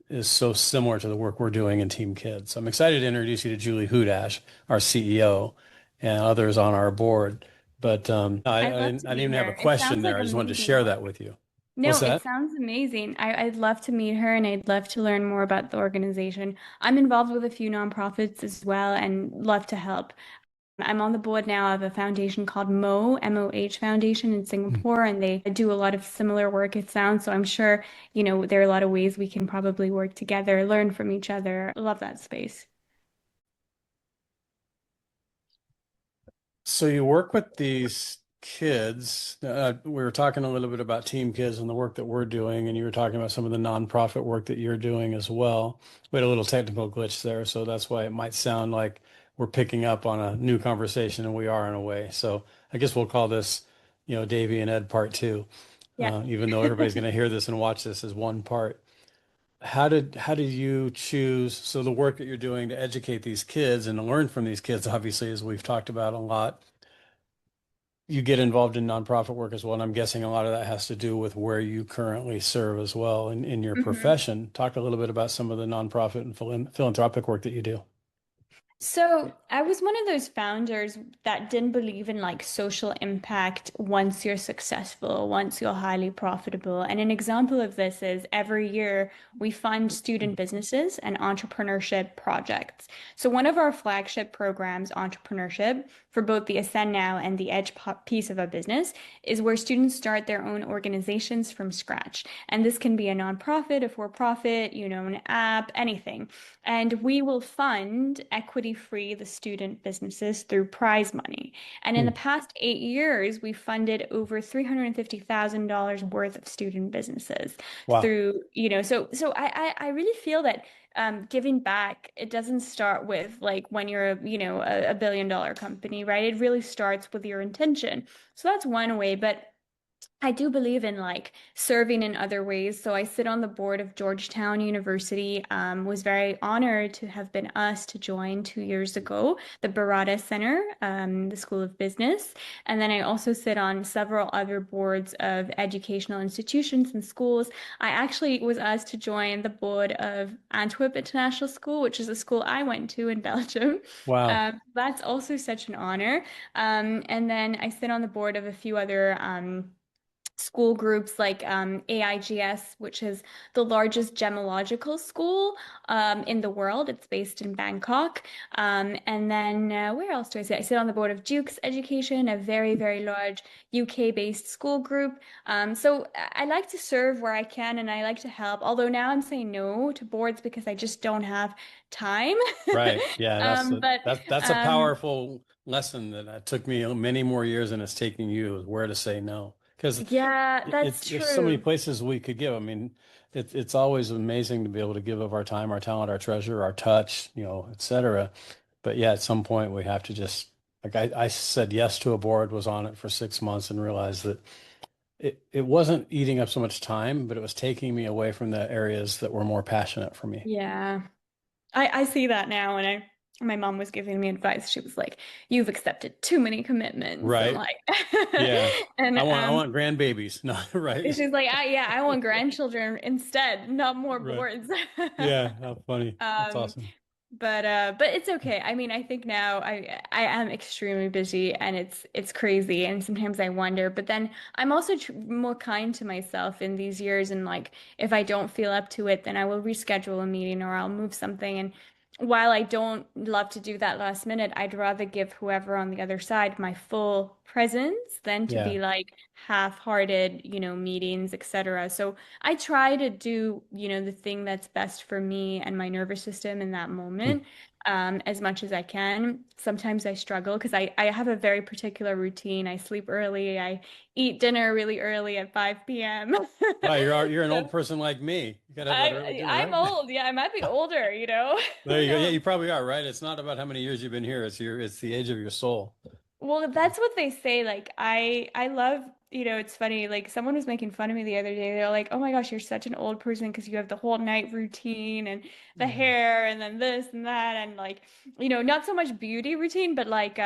S1: is so similar to the work we're doing in Team Kids. I'm excited to introduce you to Julie Hudash, our CEO, and others on our board. But
S3: I'd love to
S1: I didn't
S3: meet
S1: even have a
S3: her. It
S1: question
S3: sounds
S1: there.
S3: like
S1: I just wanted to
S3: amazing
S1: share
S3: work.
S1: that with you. What's
S3: No, it
S1: that?
S3: sounds amazing. I'd love to meet her and I'd love to learn more about the organization. I'm involved with a few nonprofits as well and love to help. I'm on the board now of a foundation called MOH Foundation in Singapore, and they do a lot of similar work, it sounds. So I'm sure, there are a lot of ways we can probably work together, learn from each other. I love that space.
S1: So you work with these kids. We were talking a little bit about Team Kids and the work that we're doing, and you were talking about some of the nonprofit work that you're doing as well. We had a little technical glitch there, so that's why it might sound like we're picking up on a new conversation, and we are in a way. So I guess we'll call this, Davey and Ed part two,
S3: Yeah.
S1: even though everybody's going to hear this and watch this as one part. How did you choose? So the work that you're doing to educate these kids and to learn from these kids, obviously, as we've talked about a lot, you get involved in nonprofit work as well. And I'm guessing a lot of that has to do with where you currently serve as well in your
S3: Mhm.
S1: profession. Talk a little bit about some of the nonprofit and philanthropic work that you do.
S3: So I was one of those founders that didn't believe in like social impact once you're successful, once you're highly profitable. And an example of this is every year we fund student businesses and entrepreneurship projects. So one of our flagship programs, entrepreneurship, for both the Ascend Now and the piece of a business, is where students start their own organizations from scratch. And this can be a nonprofit, a for-profit, an app, anything. And we will fund equity-free the student businesses through prize money. And in the
S1: Hmm.
S3: past 8 years, we funded over $350,000 worth of student businesses
S1: Wow.
S3: through, so I really feel that giving back, it doesn't start with like when you're a billion-dollar company, right? It really starts with your intention. So that's one way, but I do believe in like serving in other ways. So I sit on the board of Georgetown University. Was very honored to have been asked to join 2 years ago, the Barada Center, the School of Business. And then I also sit on several other boards of educational institutions and schools. I actually was asked to join the board of Antwerp International School, which is a school I went to in Belgium.
S1: Wow.
S3: That's also such an honor. And then I sit on the board of a few other school groups like AIGS, which is the largest gemological school in the world. It's based in Bangkok. And then where else do I sit? I sit on the board of Duke's Education, a very, very large UK-based school group. So I like to serve where I can and I like to help. Although now I'm saying no to boards because I just don't have time.
S1: Right. Yeah,
S3: But
S1: that's a powerful lesson that took me many more years than it's taking you, is where to say no. Because
S3: yeah, that's
S1: there's so many
S3: true.
S1: places we could give. I mean, it's always amazing to be able to give of our time, our talent, our treasure, our touch, et cetera. But yeah, at some point we have to just, like I said yes to a board, was on it for 6 months and realized that it wasn't eating up so much time, but it was taking me away from the areas that were more passionate for me.
S3: Yeah. I see that now, and my mom was giving me advice. She was like, "You've accepted too many commitments," and
S1: Right.
S3: like,
S1: Yeah.
S3: and
S1: I want grandbabies. No, right.
S3: she's like, yeah, I want grandchildren instead, not more
S1: Right.
S3: boards."
S1: Yeah. How funny. That's
S3: Um,
S1: awesome.
S3: but it's okay. I mean, I think now I am extremely busy and it's crazy and sometimes I wonder, but then I'm also tr more kind to myself in these years and like if I don't feel up to it, then I will reschedule a meeting or I'll move something and while I don't love to do that last minute, I'd rather give whoever on the other side my full presence than to
S1: Yeah.
S3: be like half-hearted, meetings, etc. So I try to do, the thing that's best for me and my nervous system in that
S1: Hmm.
S3: moment, as much as I can. Sometimes I struggle because I have a very particular routine. I sleep early. I eat dinner really early at 5 p.m.
S1: Wow, you're an
S3: So
S1: old person like me. You gotta have that early
S3: I
S1: dinner,
S3: I'm
S1: right?
S3: old. Yeah, I might be older.
S1: There
S3: Who
S1: you go. Yeah,
S3: knows?
S1: you probably are, right? It's not about how many years you've been here. It's the age of your soul.
S3: Well, that's what they say. Like I love, it's funny. Like someone was making fun of me the other day. They're like, "Oh my gosh, you're such an old person because you have the whole night routine and the
S1: Yeah.
S3: hair and then this and that and like, not so much beauty routine, but like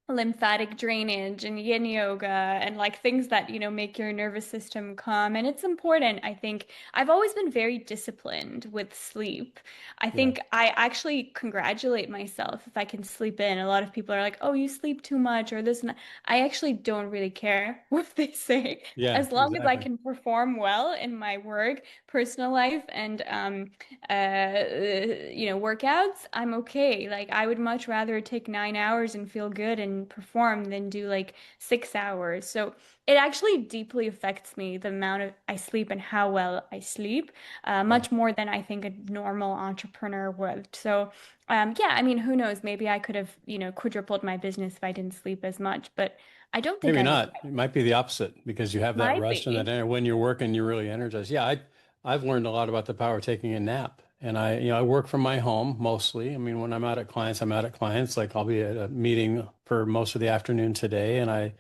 S3: lymphatic drainage and yin yoga and like things that, make your nervous system calm. And it's important. I think I've always been very disciplined with sleep. I
S1: Yeah.
S3: think I actually congratulate myself if I can sleep in. A lot of people are like, "Oh, you sleep too much," or this and that. I actually don't really care what they say,
S1: Yeah,
S3: as long as I
S1: exactly.
S3: can perform well in my work, personal life, and workouts. I'm okay. Like I would much rather take 9 hours and feel good and perform than do like 6 hours. So it actually deeply affects me the amount of I sleep and how well I sleep
S1: Yeah.
S3: much more than I think a normal entrepreneur would. So, yeah, I mean, who knows? Maybe I could have, quadrupled my business if I didn't sleep as much, but I don't think
S1: Maybe
S3: I
S1: not.
S3: regret
S1: It
S3: it.
S1: might be the opposite because you have that
S3: Might
S1: rest and that
S3: be.
S1: energy. When you're working, you're really energized. Yeah, I've learned a lot about the power of taking a nap. And I work from my home mostly. I mean, when I'm out at clients, I'm out at clients. Like I'll be at a meeting for most of the afternoon today, and I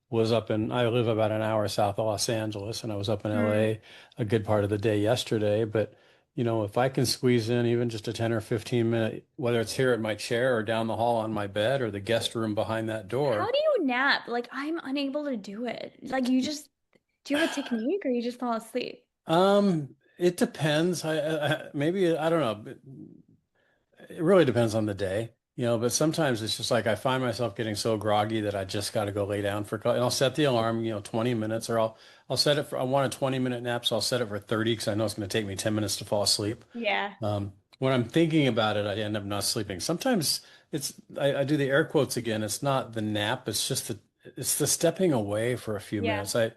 S1: live about an hour south of Los Angeles, and I was up in
S3: Mm,
S1: LA a good part of the day yesterday. But, if I can squeeze in even just a 10 or 15 minute, whether it's here at my chair or down the hall on my bed or the guest room behind that
S3: how
S1: door.
S3: do you nap? Like, I'm unable to do it. Like, do you have a technique or you just fall asleep?
S1: It depends. Maybe I don't know. It really depends on the day, but sometimes it's just like I find myself getting so groggy that I just got to go lay down and I'll set the alarm, 20 minutes, or I'll set it for, I want a 20-minute nap, so I'll set it for 30 because I know it's going to take me 10 minutes to fall asleep.
S3: Yeah.
S1: When I'm thinking about it, I end up not sleeping. Sometimes I do the air quotes again. It's not the nap. It's the stepping away for a few
S3: Yeah.
S1: minutes. I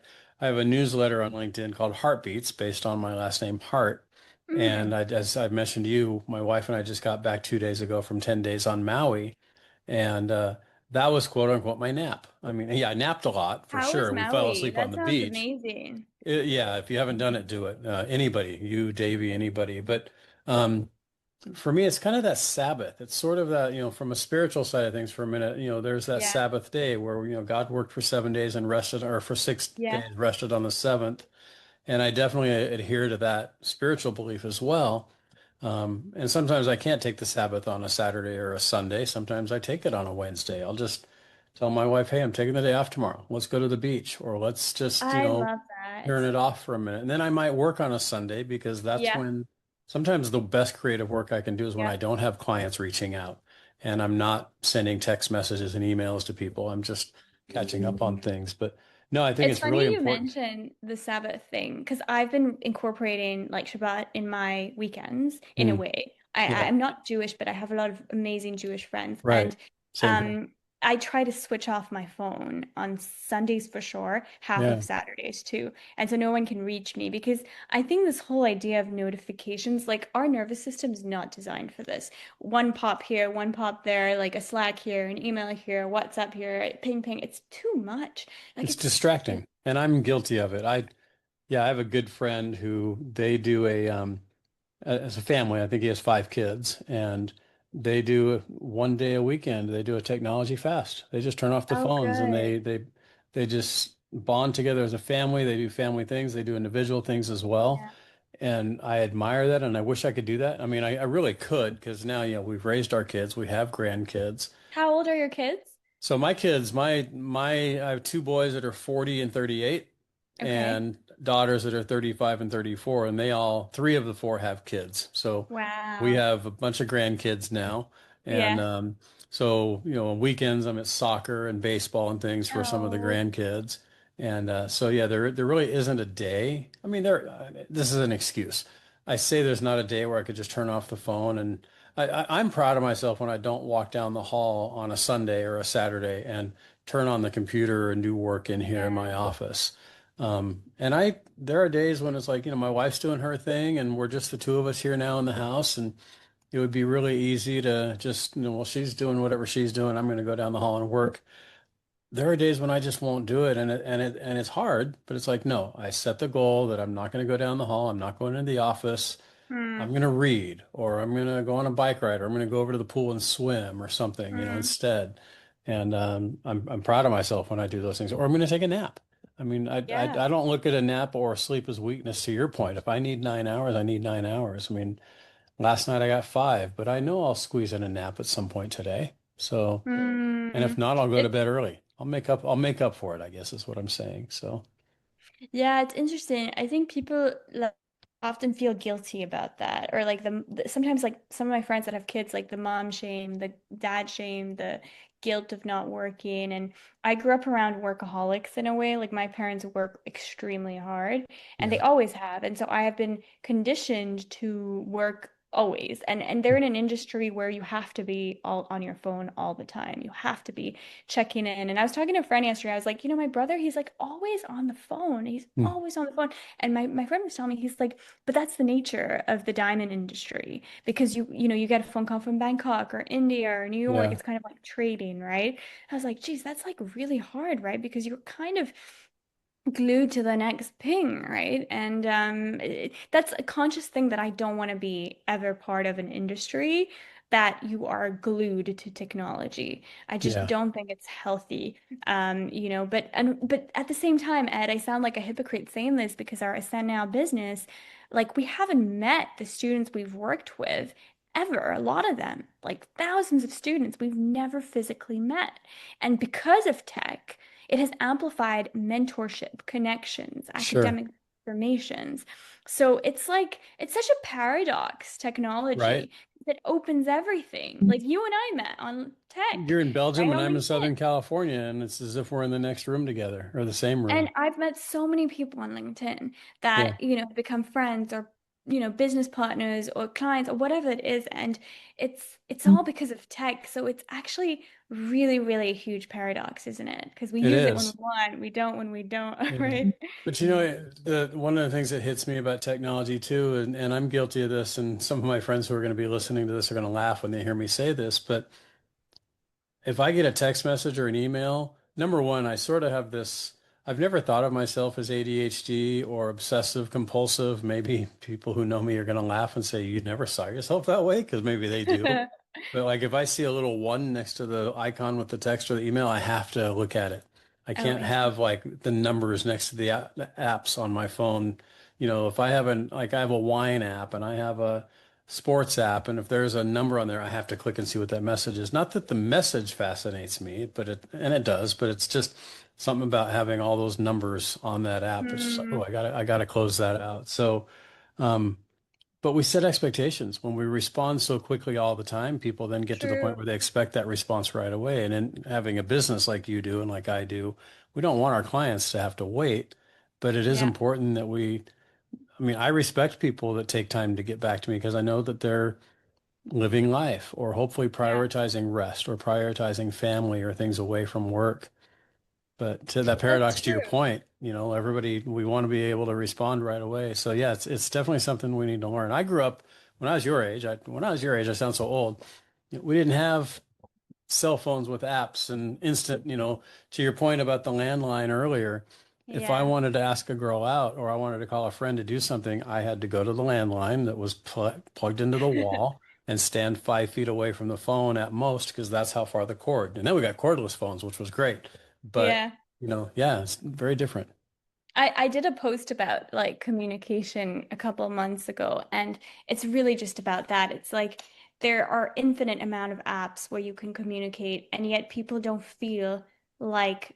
S1: have a newsletter on LinkedIn called Heartbeats based on my last name, Hart. And
S3: Mm.
S1: as I've mentioned to you, my wife and I just got back 2 days ago from 10 days on Maui. And that was quote unquote my nap. I mean, yeah, I napped a lot for
S3: How was
S1: sure. We fell
S3: Maui?
S1: asleep on
S3: That
S1: the
S3: sounds
S1: beach.
S3: amazing.
S1: Yeah, if you haven't done it, do it. Anybody, you, Davey, anybody. But For me, it's kind of that Sabbath. It's sort of that, from a spiritual side of things for a minute, there's that
S3: Yeah.
S1: Sabbath day where, God worked for 7 days and rested, or for six
S3: Yeah.
S1: days, rested on the seventh. And I definitely adhere to that spiritual belief as well. And sometimes I can't take the Sabbath on a Saturday or a Sunday. Sometimes I take it on a Wednesday. I'll just tell my wife, hey, I'm taking the day off tomorrow. Let's go to the beach, or let's just,
S3: I love that.
S1: turn it off for a minute. And then I might work on a Sunday because that's
S3: Yeah.
S1: when sometimes the best creative work I can do is when
S3: Yeah.
S1: I don't have clients reaching out and I'm not sending text messages and emails to people. I'm just catching up on things. But no, I think
S3: It's
S1: it's really
S3: funny you
S1: important.
S3: mention the Sabbath thing because I've been incorporating like Shabbat in my weekends in a
S1: Mm,
S3: way.
S1: yeah,
S3: I'm not Jewish, but I have a lot of amazing Jewish friends,
S1: right.
S3: and
S1: Same here.
S3: um, I try to switch off my phone on Sundays for sure, half of
S1: Yeah.
S3: Saturdays too, and so no one can reach me because I think this whole idea of notifications, like our nervous system is not designed for this. One pop here, one pop there, like a Slack here, an email here, WhatsApp here, ping ping. It's too much. Like
S1: It's
S3: it's
S1: distracting, and I'm guilty of it. Yeah, I have a good friend who they do as a family. I think he has 5 kids, and they do one day a weekend. They do a technology fast. They just turn off the
S3: oh,
S1: phones and
S3: good.
S1: they just bond together as a family. They do family things. They do individual things as well.
S3: Yeah.
S1: And I admire that, and I wish I could do that. I mean, I really could because now, we've raised our kids, we have grandkids.
S3: How old are your kids?
S1: So my kids, I have 2 boys that are 40 and 38
S3: Okay.
S1: and daughters that are 35 and 34, and they all, 3 of the 4 have kids. So we
S3: Wow.
S1: have a bunch of grandkids now. And
S3: Yeah.
S1: so, on weekends I'm at soccer and baseball and things for some of the
S3: Oh.
S1: grandkids. And so yeah, there really isn't a day. I mean, this is an excuse. I say there's not a day where I could just turn off the phone, and I'm proud of myself when I don't walk down the hall on a Sunday or a Saturday and turn on the computer and do work in here in my
S3: Yeah.
S1: office. And there are days when it's like, my wife's doing her thing and we're just the 2 of us here now in the house. And it would be really easy to just, well, she's doing whatever she's doing. I'm going to go down the hall and work. There are days when I just won't do it, and it's hard, but it's like, no, I set the goal that I'm not going to go down the hall. I'm not going into the office. I'm
S3: Hmm.
S1: going to read, or I'm going to go on a bike ride, or I'm going to go over to the pool and swim or something,
S3: Hmm.
S1: instead. And I'm proud of myself when I do those things. Or I'm going to take a nap. I mean,
S3: Yeah.
S1: I don't look at a nap or sleep as weakness. To your point, if I need 9 hours, I need 9 hours. I mean, last night I got 5, but I know I'll squeeze in a nap at some point today. So, and
S3: Hmm.
S1: if not, I'll go to
S3: It,
S1: bed early. I'll make up for it, I guess is what I'm saying. So,
S3: yeah, it's interesting. I think people often feel guilty about that, or like sometimes like some of my friends that have kids, like the mom shame, the dad shame, the guilt of not working. And I grew up around workaholics in a way. Like my parents work extremely hard, and they
S1: yeah.
S3: always have. And so I have been conditioned to work always. And they're in an industry where you have to be all on your phone all the time. You have to be checking in. And I was talking to a friend yesterday. I was like, my brother, he's like always on the phone. He's
S1: Hmm.
S3: always on the phone. And my friend was telling me, he's like, but that's the nature of the diamond industry because you get a phone call from Bangkok or India or New York.
S1: Yeah.
S3: It's kind of like trading, right? I was like, geez, that's like really hard, right? Because you're kind of glued to the next ping, right? And that's a conscious thing that I don't want to be ever part of an industry that you are glued to technology. I just
S1: Yeah.
S3: don't think it's healthy. But at the same time, Ed, I sound like a hypocrite saying this because our Ascend Now business, like we haven't met the students we've worked with ever. A lot of them, like thousands of students, we've never physically met. And because of tech, it has amplified mentorship, connections,
S1: Sure.
S3: academic formations. So it's like, it's such a paradox,
S1: Right.
S3: technology that opens everything. Like you and I met on tech,
S1: You're in Belgium
S3: right
S1: and
S3: on
S1: I'm in
S3: LinkedIn.
S1: Southern California, and it's as if we're in the next room together or the same
S3: And
S1: room.
S3: I've met so many people on LinkedIn
S1: Yeah.
S3: that, become friends or, business partners or clients or whatever it is. And it's all because of tech. So it's actually really, really a huge paradox, isn't it? Because we
S1: It
S3: use it when we
S1: is.
S3: want, we don't when we don't,
S1: Yeah.
S3: right?
S1: But the one of the things that hits me about technology too, and I'm guilty of this, and some of my friends who are going to be listening to this are going to laugh when they hear me say this, but if I get a text message or an email, number one, I sort of have this. I've never thought of myself as ADHD or obsessive compulsive. Maybe people who know me are going to laugh and say, you never saw yourself that way, because maybe they do. But like if I see a little one next to the icon with the text or the email, I have to look at it. I
S3: Oh,
S1: can't have
S3: interesting.
S1: like the numbers next to the apps on my phone. If I have I have a wine app and I have a sports app, and if there's a number on there, I have to click and see what that message is. Not that the message fascinates me, and it does, but it's just something about having all those numbers on that app. It's just like, oh,
S3: Hmm,
S1: I gotta close that out. So, um, but we set expectations when we respond so quickly all the time. People then get to the point
S3: true.
S1: where they expect that response right away. And in having a business like you do and like I do, we don't want our clients to have to wait. But it is
S3: Yeah,
S1: important that I mean, I respect people that take time to get back to me because I know that they're living life or hopefully
S3: yeah.
S1: prioritizing rest or prioritizing family or things away from work. But to that
S3: That's
S1: paradox, to your
S3: true.
S1: point, everybody, we want to be able to respond right away. So yeah, it's definitely something we need to learn. I grew up when I was your age. When I was your age, I sound so old. We didn't have cell phones with apps and instant, to your point about the landline earlier, if I
S3: Yeah.
S1: wanted to ask a girl out or I wanted to call a friend to do something, I had to go to the landline that was plugged into the wall and stand 5 feet away from the phone at most, because that's how far the cord. And then we got cordless phones, which was great. But,
S3: Yeah.
S1: yeah, it's very different.
S3: I did a post about like communication a couple months ago, and it's really just about that. It's like there are infinite amount of apps where you can communicate, and yet people don't feel like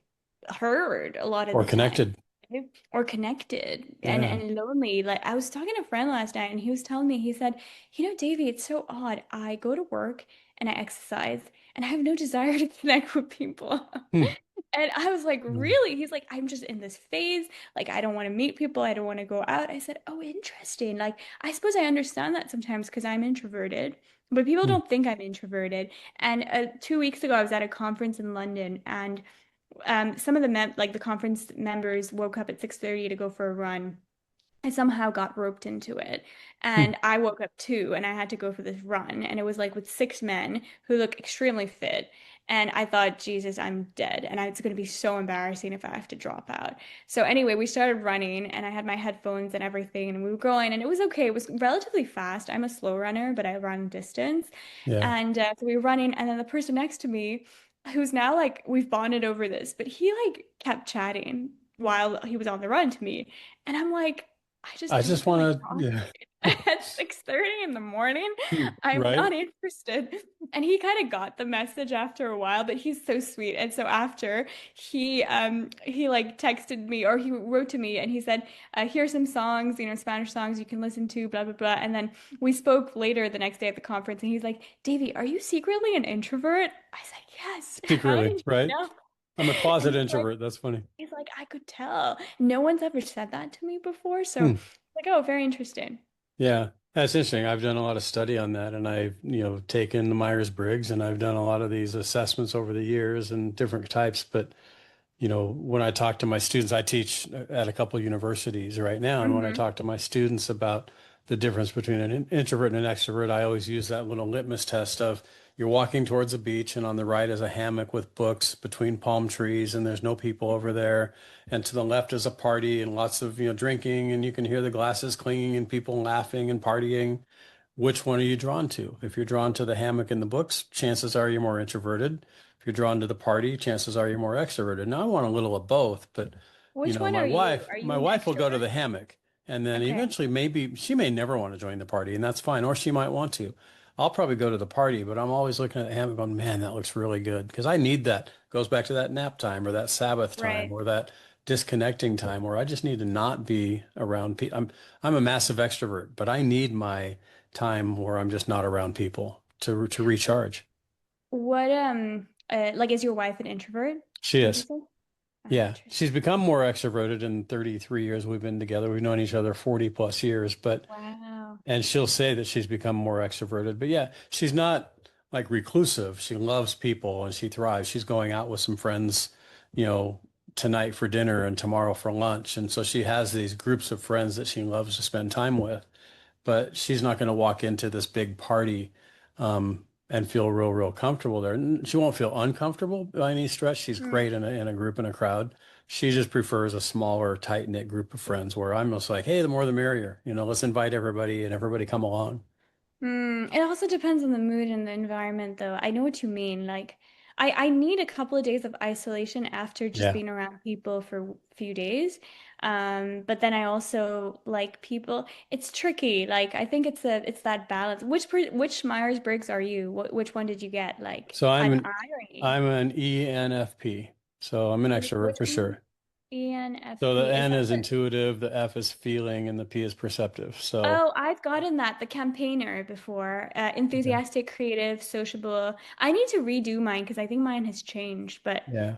S3: heard a lot of
S1: Or
S3: the time,
S1: connected.
S3: right? Or connected
S1: Yeah.
S3: and lonely. Like I was talking to a friend last night, and he was telling me, he said, Davy, it's so odd. I go to work and I exercise, and I have no desire to connect with people.
S1: Hmm.
S3: And I was like,
S1: Mm.
S3: really? He's like, I'm just in this phase. Like, I don't want to meet people. I don't want to go out. I said, oh, interesting. Like, I suppose I understand that sometimes because I'm introverted, but people
S1: Hmm.
S3: don't think I'm introverted. And 2 weeks ago, I was at a conference in London, and some of the the conference members woke up at 6:30 to go for a run. I somehow got roped into it.
S1: Hmm.
S3: And I woke up too, and I had to go for this run. And it was like with six men who look extremely fit. And I thought, Jesus, I'm dead. And it's going to be so embarrassing if I have to drop out. So, anyway, we started running, and I had my headphones and everything, and we were going, and it was okay. It was relatively fast. I'm a slow runner, but I run distance.
S1: Yeah.
S3: And so we were running, and then the person next to me, who's now like, we've bonded over this, but he like kept chatting while he was on the run to me. And I'm like, I just
S1: I
S3: don't
S1: just
S3: feel like
S1: want to,
S3: talking
S1: yeah.
S3: at 6:30 in the morning.
S1: Hmm.
S3: I'm
S1: Right?
S3: not interested. And he kind of got the message after a while, but he's so sweet. And so after he like texted me, or he wrote to me, and he said, here's some songs, Spanish songs you can listen to, blah blah blah. And then we spoke later the next day at the conference, and he's like, Davy, are you secretly an introvert? I said, yes. How
S1: Secretly,
S3: did you
S1: right?
S3: know?
S1: I'm a
S3: And
S1: closet
S3: he's like,
S1: introvert. That's funny.
S3: I could tell. No one's ever said that to me before. So,
S1: Hmm.
S3: like, oh, very interesting.
S1: Yeah, that's interesting. I've done a lot of study on that, and I've, taken the Myers-Briggs, and I've done a lot of these assessments over the years and different types. But, when I talk to my students, I teach at a couple universities right now, and when I
S3: Hmm.
S1: talk to my students about the difference between an introvert and an extrovert, I always use that little litmus test of you're walking towards a beach, and on the right is a hammock with books between palm trees, and there's no people over there. And to the left is a party and lots of, drinking, and you can hear the glasses clanging and people laughing and partying. Which one are you drawn to? If you're drawn to the hammock and the books, chances are you're more introverted. If you're drawn to the party, chances are you're more extroverted. Now I want a little of both, but
S3: Which one
S1: my
S3: are you?
S1: wife,
S3: Are
S1: my
S3: you an
S1: wife will go to
S3: extrovert?
S1: the hammock, and then
S3: Okay.
S1: eventually maybe she may never want to join the party, and that's fine, or she might want to. I'll probably go to the party, but I'm always looking at the hammock going, man, that looks really good, because I need that. Goes back to that nap time or that Sabbath time
S3: Right.
S1: or that disconnecting time where I just need to not be around people. I'm a massive extrovert, but I need my time where I'm just not around people to recharge.
S3: What like is your wife an introvert?
S1: She
S3: Would you
S1: is.
S3: say? Oh,
S1: Yeah,
S3: interesting.
S1: she's become more extroverted in 33 years we've been together. We've known each other 40 plus years, but
S3: Wow.
S1: and she'll say that she's become more extroverted. But yeah, she's not like reclusive. She loves people and she thrives. She's going out with some friends, you know, tonight for dinner and tomorrow for lunch. And so she has these groups of friends that she loves to spend time with, but she's not going to walk into this big party. and feel real comfortable there. She won't feel uncomfortable by any stretch. She's
S3: Mm.
S1: great in a group, in a crowd. She just prefers a smaller, tight-knit group of friends where I'm just like, hey, the more the merrier. Let's invite everybody and everybody come along.
S3: It also depends on the mood and the environment, though. I know what you mean. Like, I need a couple of days of isolation after just
S1: Yeah.
S3: being around people for a few days. But then I also like people. It's tricky. Like, I think it's that balance. Which Myers-Briggs are you? Which one did you get? Like
S1: So I'm
S3: an
S1: an
S3: I or an E?
S1: I'm an ENFP. So I'm an extrovert
S3: Which
S1: for
S3: one?
S1: sure. So the
S3: ENFP. Is
S1: N
S3: that
S1: is
S3: the
S1: intuitive, the F is feeling, and the P is perceptive. So
S3: Oh, I've gotten that, the campaigner before.
S1: okay.
S3: Enthusiastic, creative, sociable. I need to redo mine because I think mine has changed, but
S1: Yeah.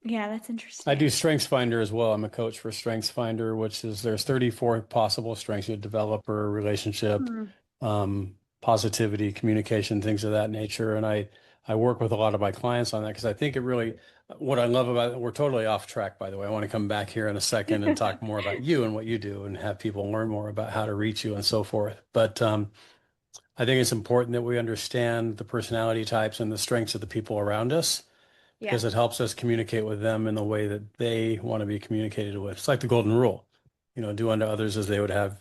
S3: yeah, that's
S1: I do
S3: interesting.
S1: Strengths Finder as well. I'm a coach for Strengths Finder, which is there's 34 possible strengths: you developer, relationship,
S3: Hmm.
S1: positivity, communication, things of that nature. And I work with a lot of my clients on that because I think it really, what I love about it, we're totally off track, by the way. I want to come back here in a second and talk more about you and what you do and have people learn more about how to reach you and so forth. But I think it's important that we understand the personality types and the strengths of the people around us
S3: Yeah.
S1: because it helps us communicate with them in the way that they want to be communicated with. It's like the golden rule, do unto others as they would have,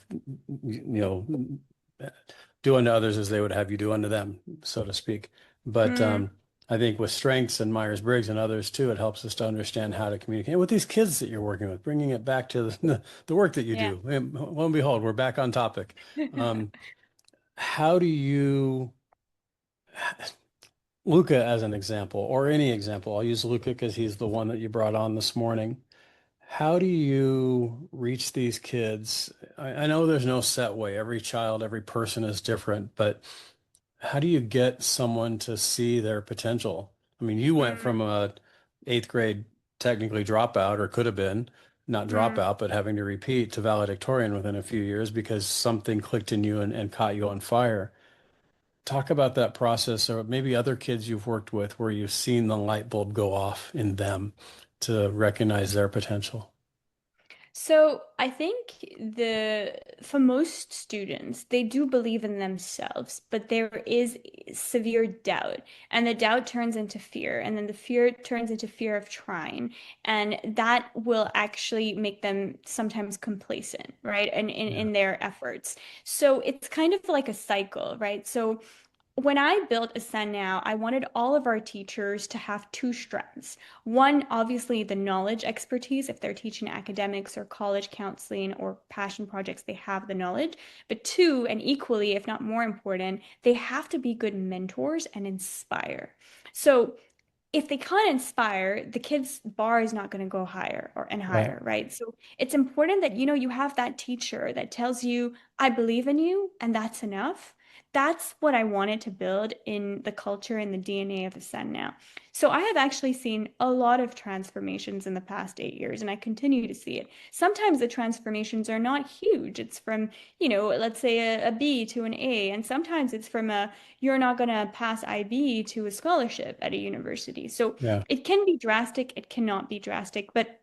S1: do unto others as they would have you do unto them, so to speak. But
S3: Mm,
S1: I think with strengths and Myers-Briggs and others too, it helps us to understand how to communicate with these kids that you're working with, bringing it back to the work that you
S3: yeah.
S1: do. And lo and behold, we're back on topic. Um, how do you Luca as an example, or any example. I'll use Luca because he's the one that you brought on this morning. How do you reach these kids? I know there's no set way. Every child, every person is different, but how do you get someone to see their potential? I mean, you went
S3: Mm,
S1: from a eighth grade technically dropout, or could have been not
S3: mm.
S1: dropout, but having to repeat to valedictorian within a few years because something clicked in you and caught you on fire. Talk about that process, or maybe other kids you've worked with where you've seen the light bulb go off in them to recognize their potential.
S3: So I think the for most students, they do believe in themselves, but there is severe doubt, and the doubt turns into fear, and then the fear turns into fear of trying, and that will actually make them sometimes complacent, right? And
S1: Yeah.
S3: in their efforts. So it's kind of like a cycle, right? So when I built Ascend Now, I wanted all of our teachers to have two strengths. One, obviously, the knowledge expertise. If they're teaching academics or college counseling or passion projects, they have the knowledge. But two, and equally, if not more important, they have to be good mentors and inspire. So if they can't inspire, the kid's bar is not going to go higher or and
S1: Right.
S3: higher, right? So it's important that you have that teacher that tells you, I believe in you, and that's enough. That's what I wanted to build in the culture and the DNA of Ascend Now. So I have actually seen a lot of transformations in the past 8 years, and I continue to see it. Sometimes the transformations are not huge. It's from, let's say a B to an A, and sometimes it's from a you're not going to pass IB to a scholarship at a university. So
S1: Yeah.
S3: it can be drastic, it cannot be drastic, but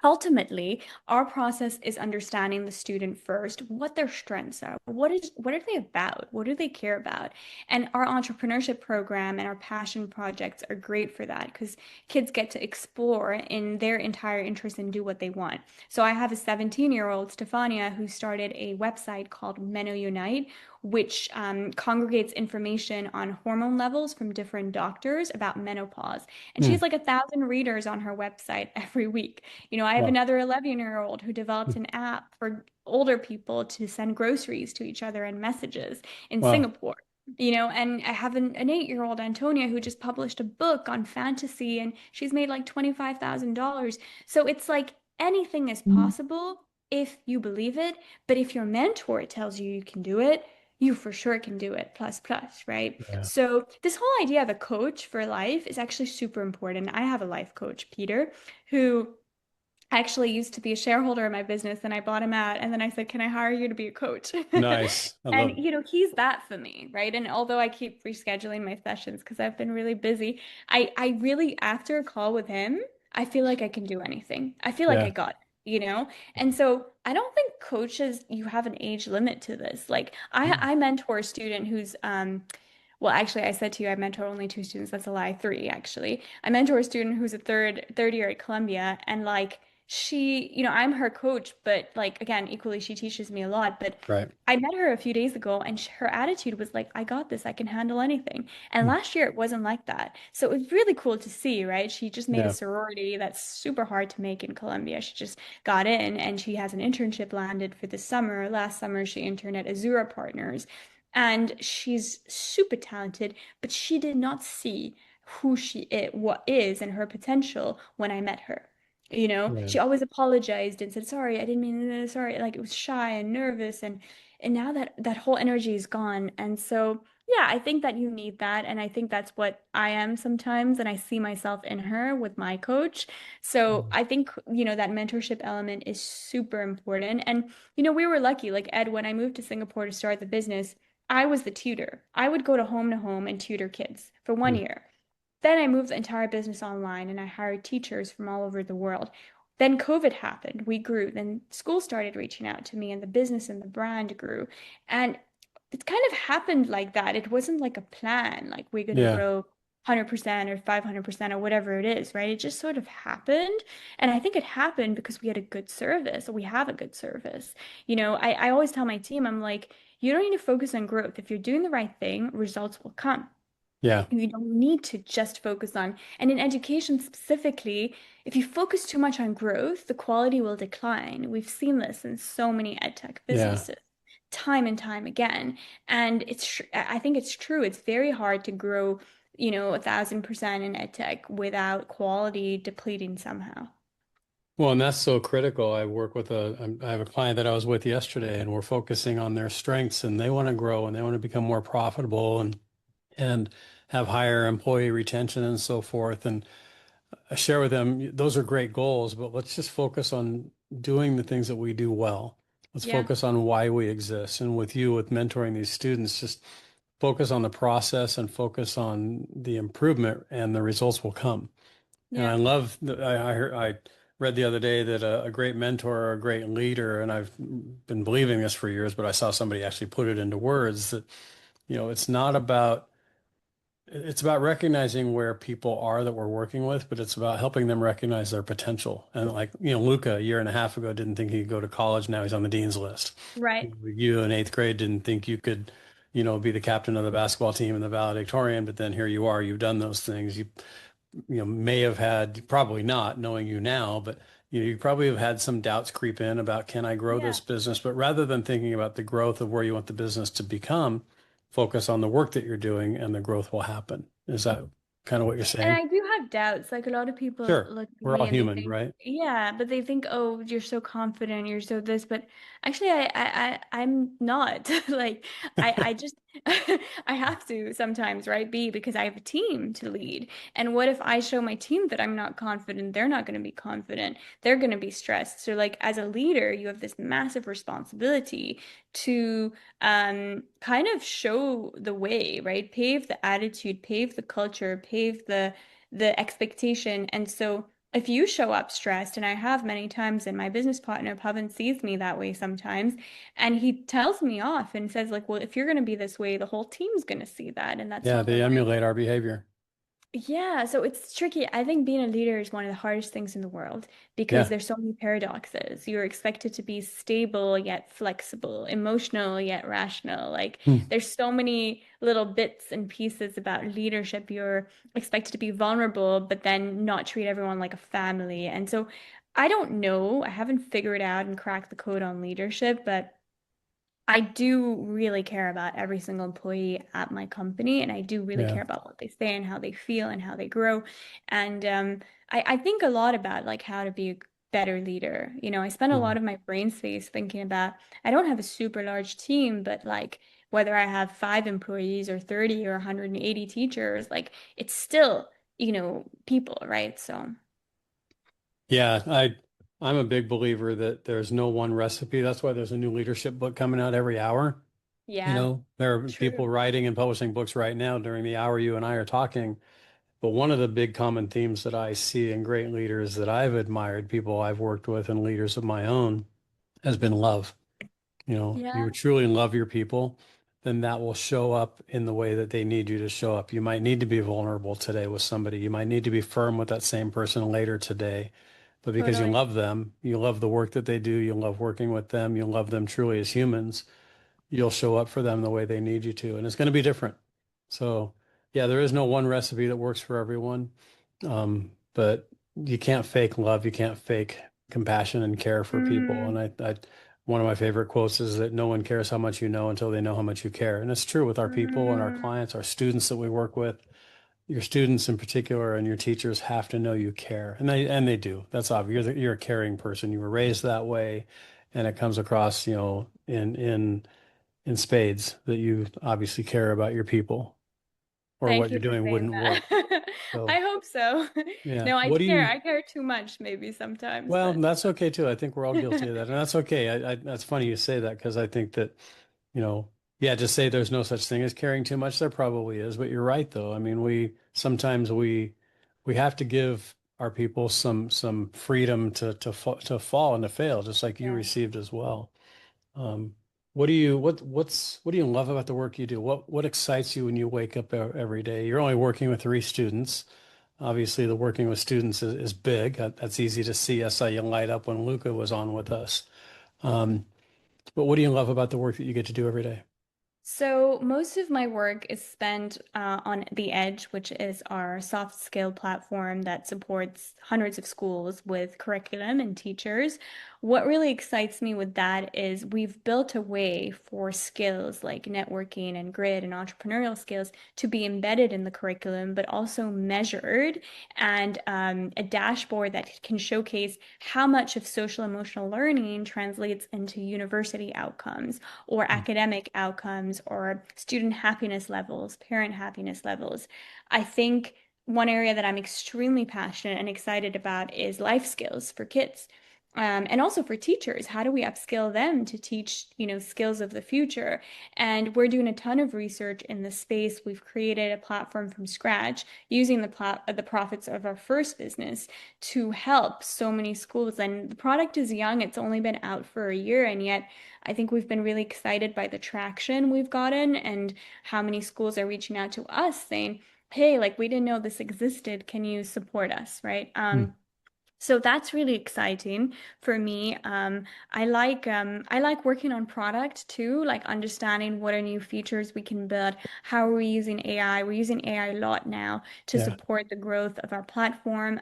S3: ultimately, our process is understanding the student first, what their strengths are, what are they about, what do they care about, and our entrepreneurship program and our passion projects are great for that because kids get to explore in their entire interest and do what they want. So I have a 17-year-old Stefania who started a website called Meno Unite, which congregates information on hormone levels from different doctors about menopause, and she
S1: Hmm.
S3: has like 1,000 readers on her website every week. I have
S1: Wow.
S3: another 11-year-old who developed an app for older people to send groceries to each other and messages in
S1: Wow.
S3: Singapore. And I have an 8-year-old Antonia who just published a book on fantasy and she's made like $25,000. So it's like anything is possible if you believe it. But if your mentor tells you you can do it, you for sure can do it, plus, plus, right?
S1: Yeah.
S3: So this whole idea of a coach for life is actually super important. I have a life coach, Peter, who actually used to be a shareholder in my business and I bought him out and then I said, "Can I hire you to be a coach?"
S1: Nice. I
S3: And
S1: love it.
S3: he's that for me, right? And although I keep rescheduling my sessions because I've been really busy, I really after a call with him, I feel like I can do anything. I feel like I
S1: Yeah.
S3: got it. And so I don't think coaches, you have an age limit to this. Like I mentor a student who's well, actually, I said to you, I mentor only two students. That's a lie, three actually. I mentor a student who's a third year at Columbia, and like she, I'm her coach, but like again, equally, she teaches me a lot. But
S1: Right.
S3: I met her a few days ago, and her attitude was like, "I got this. I can handle anything." And
S1: Mm.
S3: last year it wasn't like that. So it was really cool to see, right? She just made a
S1: Yeah.
S3: sorority that's super hard to make in Columbia. She just got in, and she has an internship landed for this summer. Last summer, she interned at Azura Partners. And she's super talented, but she did not see who she is, what is, and her potential when I met her.
S1: Right.
S3: She always apologized and said, "Sorry, I didn't mean sorry." Like it was shy and nervous, and now that whole energy is gone. And so, yeah, I think that you need that, and I think that's what I am sometimes, and I see myself in her with my coach. So
S1: Mm.
S3: I think, that mentorship element is super important. And we were lucky. Like Ed, when I moved to Singapore to start the business, I was the tutor. I would go to home and tutor kids for one
S1: Mm.
S3: year. Then I moved the entire business online and I hired teachers from all over the world. Then COVID happened. We grew. Then school started reaching out to me and the business and the brand grew. And it kind of happened like that. It wasn't like a plan, like we're going to
S1: Yeah.
S3: grow 100% or 500% or whatever it is, right? It just sort of happened. And I think it happened because we had a good service, or we have a good service. I always tell my team, I'm like, you don't need to focus on growth. If you're doing the right thing, results will come.
S1: Yeah.
S3: You don't need to just focus on, and in education specifically, if you focus too much on growth, the quality will decline. We've seen this in so many ed tech
S1: Yeah.
S3: businesses, time and time again. And I think it's true. It's very hard to grow, 1,000% in ed tech without quality depleting somehow.
S1: Well, and that's so critical. I have a client that I was with yesterday, and we're focusing on their strengths, and they want to grow and they want to become more profitable and have higher employee retention and so forth. And I share with them, those are great goals, but let's just focus on doing the things that we do well. Let's
S3: Yeah.
S1: focus on why we exist. And with you, with mentoring these students, just focus on the process and focus on the improvement, and the results will come. And I
S3: Yeah.
S1: love that I read the other day that a great mentor or a great leader, and I've been believing this for years, but I saw somebody actually put it into words that, it's not about it's about recognizing where people are that we're working with, but it's about helping them recognize their potential. And like, Luca a year and a half ago didn't think he could go to college. Now he's on the dean's list.
S3: Right.
S1: You in eighth grade didn't think you could, be the captain of the basketball team and the valedictorian, but then here you are, you've done those things. You may have had, probably not knowing you now, but you probably have had some doubts creep in about, can I grow
S3: Yeah.
S1: this business? But rather than thinking about the growth of where you want the business to become, focus on the work that you're doing and the growth will happen. Is that kind of what you're
S3: And
S1: saying?
S3: I do have doubts. Like a lot of people
S1: Sure.
S3: look at
S1: We're all
S3: me and they
S1: human,
S3: think,
S1: right?
S3: yeah, but they think, oh, you're so confident, you're so this. But actually, I'm not. Like, I just, I have to sometimes, right? Be because I have a team to lead. And what if I show my team that I'm not confident? They're not going to be confident. They're going to be stressed. So, like, as a leader, you have this massive responsibility to kind of show the way, right? Pave the attitude, pave the culture, pave the expectation. And so if you show up stressed, and I have many times, and my business partner Pavan sees me that way sometimes, and he tells me off and says, like, well, if you're going to be this way, the whole team's going to see that, and that's
S1: Yeah,
S3: not the
S1: they
S3: right.
S1: emulate our behavior.
S3: Yeah, so it's tricky. I think being a leader is one of the hardest things in the world because
S1: Yeah.
S3: there's so many paradoxes. You're expected to be stable yet flexible, emotional yet rational. Like
S1: Hmm.
S3: there's so many little bits and pieces about leadership. You're expected to be vulnerable, but then not treat everyone like a family. And so I don't know. I haven't figured out and cracked the code on leadership, but I do really care about every single employee at my company, and I do really
S1: Yeah.
S3: care about what they say and how they feel and how they grow. And I think a lot about like how to be a better leader. I spend a
S1: Mhm.
S3: lot of my brain space thinking about, I don't have a super large team, but like whether I have 5 employees or 30 or 180 teachers, like it's still, people, right? So
S1: Yeah, I'm a big believer that there's no one recipe. That's why there's a new leadership book coming out every hour.
S3: yeah,
S1: There are people
S3: true.
S1: writing and publishing books right now during the hour you and I are talking. But one of the big common themes that I see in great leaders that I've admired, people I've worked with and leaders of my own, has been love. You
S3: Yeah,
S1: truly love your people. then that will show up in the way that they need you to show up. You might need to be vulnerable today with somebody. You might need to be firm with that same person later today. But because you
S3: Totally.
S1: love them, you love the work that they do, you love working with them, you love them truly as humans, you'll show up for them the way they need you to. And it's going to be different. So, yeah, there is no one recipe that works for everyone. But you can't fake love, you can't fake compassion and care for people. And
S3: Mm,
S1: one of my favorite quotes is that no one cares how much you know until they know how much you care. And it's true with our people and our
S3: mm.
S1: clients, our students that we work with. Your students in particular and your teachers have to know you care, and they do. That's obvious. You're a caring person. You were raised that way, and it comes across, in spades that you obviously care about your people, or
S3: Thank
S1: what
S3: you
S1: you're
S3: for
S1: doing
S3: saying
S1: wouldn't work.
S3: that.
S1: So,
S3: I hope so.
S1: yeah.
S3: No, I
S1: What do
S3: care.
S1: you?
S3: I care too much maybe sometimes,
S1: Well,
S3: but
S1: that's okay too. I think we're all guilty of that, and that's okay. That's funny you say that because I think that, yeah, to say there's no such thing as caring too much, there probably is, but you're right though. I mean, we have to give our people some freedom to fall and to fail, just like you
S3: yeah.
S1: received as well. Um, what do you love about the work you do? What excites you when you wake up every day? You're only working with three students. Obviously, the working with students is big. That's easy to see. I saw you light up when Luca was on with us. Um, but what do you love about the work that you get to do every day?
S3: So most of my work is spent on The Edge, which is our soft skill platform that supports hundreds of schools with curriculum and teachers. What really excites me with that is we've built a way for skills like networking and grit and entrepreneurial skills to be embedded in the curriculum, but also measured and a dashboard that can showcase how much of social emotional learning translates into university outcomes or academic outcomes or student happiness levels, parent happiness levels. I think one area that I'm extremely passionate and excited about is life skills for kids. And also for teachers, how do we upskill them to teach, skills of the future? And we're doing a ton of research in this space. We've created a platform from scratch using the profits of our first business to help so many schools. And the product is young; it's only been out for a year, and yet I think we've been really excited by the traction we've gotten and how many schools are reaching out to us saying, hey, like we didn't know this existed. Can you support us? Right.
S1: Hmm.
S3: So that's really exciting for me. I like working on product too, like understanding what are new features we can build. How are we using AI? We're using AI a lot now to
S1: Yeah.
S3: support the growth of our platform.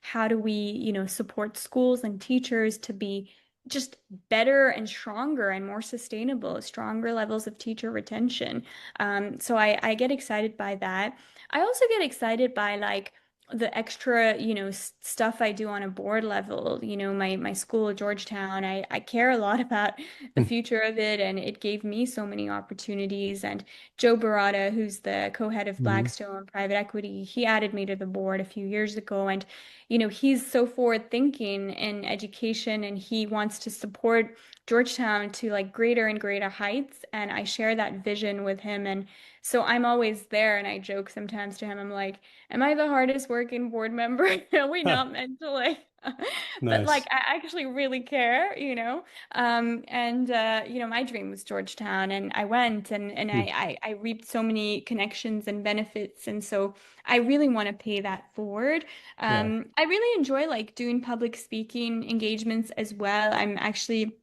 S3: How do we, support schools and teachers to be just better and stronger and more sustainable, stronger levels of teacher retention. So I get excited by that. I also get excited by like the extra, stuff I do on a board level, my school at Georgetown, I care a lot about the
S1: Hmm.
S3: future of it, and it gave me so many opportunities. And Joe Barata, who's the co-head of
S1: Mhm.
S3: Blackstone Private Equity, he added me to the board a few years ago. And, he's so forward thinking in education, and he wants to support Georgetown to like greater and greater heights. And I share that vision with him. And so I'm always there, and I joke sometimes to him, I'm like, am I the hardest working board member? Are we not meant to like, but like
S1: Nice.
S3: I actually really care, and my dream was Georgetown, and I went, and
S1: Hmm.
S3: I reaped so many connections and benefits, and so I really want to pay that forward.
S1: Yeah.
S3: I really enjoy like doing public speaking engagements as well. I'm actually,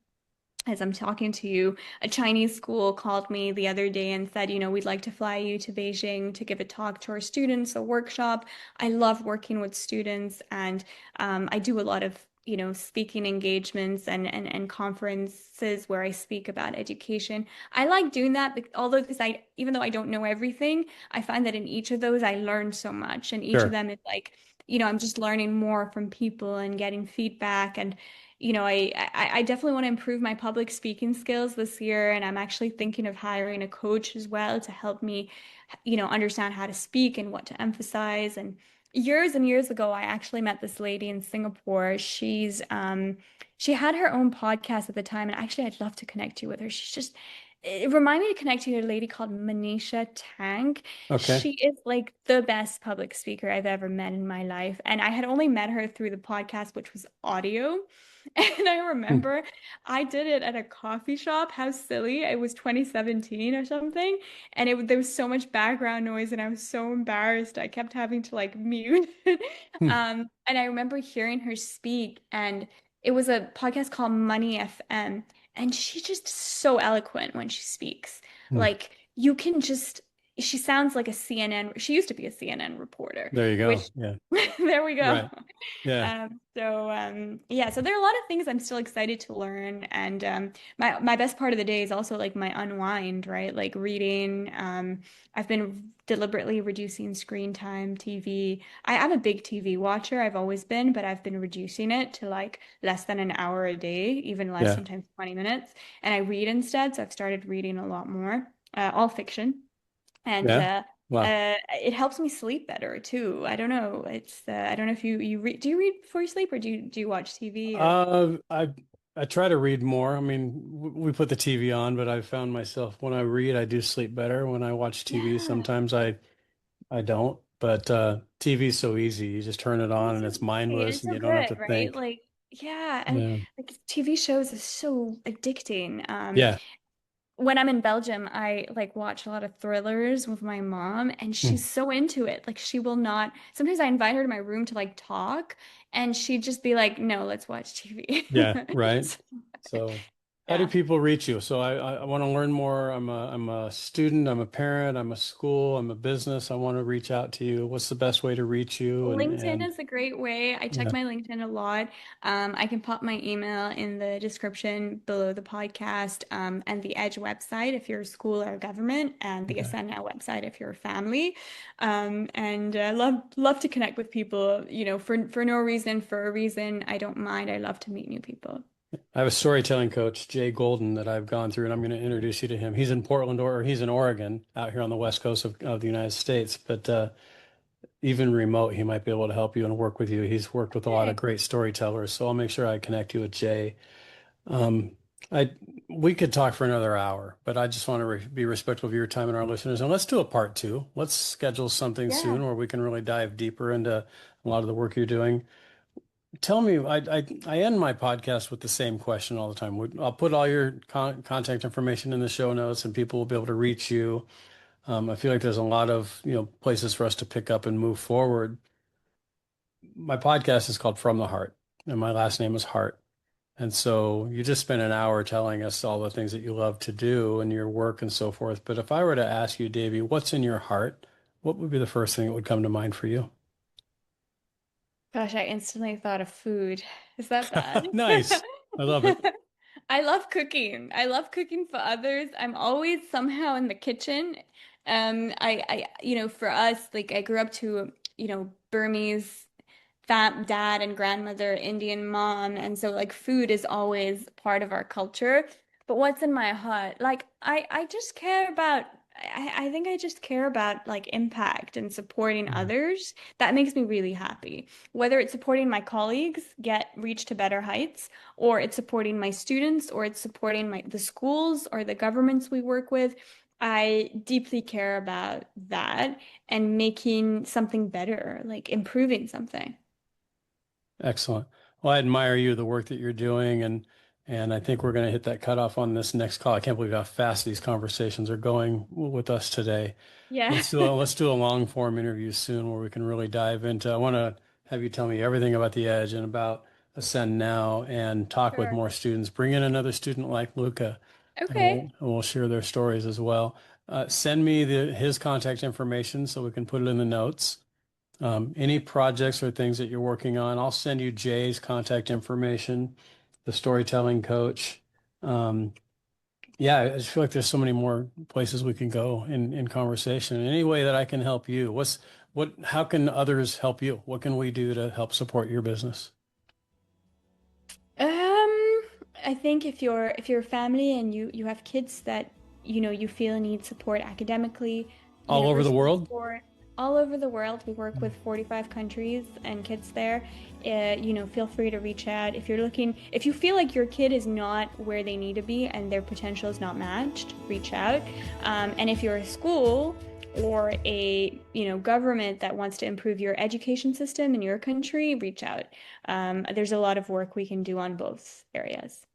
S3: as I'm talking to you, a Chinese school called me the other day and said, we'd like to fly you to Beijing to give a talk to our students, a workshop. I love working with students, and I do a lot of, speaking engagements and conferences where I speak about education. I like doing that, although because even though I don't know everything, I find that in each of those I learn so much, and each of
S1: Sure.
S3: them is like, I'm just learning more from people and getting feedback and I definitely want to improve my public speaking skills this year, and I'm actually thinking of hiring a coach as well to help me, understand how to speak and what to emphasize. And years and years ago, I actually met this lady in Singapore. She had her own podcast at the time, and actually, I'd love to connect you with her. She's just it reminded me to connect you to a lady called Manisha Tank.
S1: Okay.
S3: She is like the best public speaker I've ever met in my life. And I had only met her through the podcast, which was audio. And I
S1: Hmm.
S3: remember I did it at a coffee shop. How silly. It was 2017 or something. And there was so much background noise and I was so embarrassed. I kept having to like mute.
S1: Hmm.
S3: And I remember hearing her speak, and it was a podcast called Money FM. And she's just so eloquent when she speaks.
S1: Hmm.
S3: Like you can just, she sounds like a CNN, she used to be a CNN reporter,
S1: There you go.
S3: which
S1: Yeah.
S3: there we go.
S1: Right. Yeah.
S3: Yeah, so there are a lot of things I'm still excited to learn. And my best part of the day is also like my unwind, right? Like reading. I've been deliberately reducing screen time, TV. I'm a big TV watcher. I've always been, but I've been reducing it to like less than an hour a day, even less,
S1: Yeah.
S3: sometimes 20 minutes. And I read instead. So I've started reading a lot more, all fiction. And
S1: Yeah. Wow.
S3: it helps me sleep better too. I don't know. I don't know if you read. Do you read before you sleep, or do you watch TV or?
S1: I try to read more. I mean, we put the TV on, but I found myself when I read, I do sleep better. When I watch TV,
S3: Yeah,
S1: sometimes I don't. But TV is so easy. You just turn it on
S3: TV's
S1: and
S3: so
S1: it's
S3: easy and
S1: mindless
S3: it's
S1: and
S3: so
S1: you don't have
S3: good,
S1: to
S3: right?
S1: think.
S3: Like, yeah, and
S1: Yeah.
S3: like TV shows is so addicting.
S1: Yeah.
S3: When I'm in Belgium, I like watch a lot of thrillers with my mom, and
S1: Hmm.
S3: she's so into it. Like, she will not. Sometimes I invite her to my room to like talk, and she'd just be like, "No, let's watch TV."
S1: Yeah. Right.
S3: So,
S1: So, how do
S3: yeah.
S1: people reach you? So, I want to learn more. I'm a student. I'm a parent. I'm a school. I'm a business. I want to reach out to you. What's the best way to reach you?
S3: LinkedIn
S1: And
S3: is a great way. I check
S1: yeah.
S3: my LinkedIn a lot. I can pop my email in the description below the podcast, and the Edge website if you're a school or government, and the
S1: Okay.
S3: Ascend Now website if you're a family. And love to connect with people, for no reason, for a reason. I don't mind. I love to meet new people.
S1: I have a storytelling coach, Jay Golden, that I've gone through, and I'm going to introduce you to him. He's in Portland, or he's in Oregon, out here on the west coast of the United States. But even remote, he might be able to help you and work with you. He's worked with a lot of
S3: Okay.
S1: great storytellers, so I'll make sure I connect you with Jay. Um, I we could talk for another hour, but I just want to be respectful of your time and our listeners. And let's do a part two. Let's schedule something
S3: Yeah,
S1: soon where we can really dive deeper into a lot of the work you're doing. Tell me, I end my podcast with the same question all the time. I'll put all your contact information in the show notes, and people will be able to reach you. I feel like there's a lot of, places for us to pick up and move forward. My podcast is called From the Heart, and my last name is Hart. And so you just spent an hour telling us all the things that you love to do and your work and so forth. But if I were to ask you, Davey, what's in your heart, what would be the first thing that would come to mind for you?
S3: gosh, I instantly thought of food. Is that bad?
S1: Nice. I love it.
S3: I love cooking. I love cooking for others. I'm always somehow in the kitchen. For us, like I grew up to, Burmese fat dad and grandmother, Indian mom, and so like food is always part of our culture. But what's in my heart? Like I just care about. I think I just care about like impact and supporting
S1: Mhm.
S3: others. That makes me really happy. Whether it's supporting my colleagues reach to better heights, or it's supporting my students, or it's supporting the schools or the governments we work with. I deeply care about that and making something better, like improving something.
S1: Excellent. Well, I admire you, the work that you're doing, and I think we're going to hit that cutoff on this next call. I can't believe how fast these conversations are going with us today.
S3: Yeah,
S1: Let's do a long form interview soon where we can really dive into. I want to have you tell me everything about the Edge and about Ascend Now and talk with
S3: sure.
S1: more students. Bring in another student like Luca, and
S3: Okay,
S1: we'll share their stories as well. Send me his contact information so we can put it in the notes. Any projects or things that you're working on, I'll send you Jay's contact information, the storytelling coach. Um, yeah, I just feel like there's so many more places we can go in conversation. Any way that I can help you, how can others help you? What can we do to help support your business?
S3: I think if you're a family and you have kids that you feel need support academically,
S1: All over the
S3: university
S1: world?
S3: support. all over the world. We work with 45 countries and kids there. Feel free to reach out if you feel like your kid is not where they need to be and their potential is not matched, reach out. And if you're a school or a government that wants to improve your education system in your country, reach out. There's a lot of work we can do on both areas.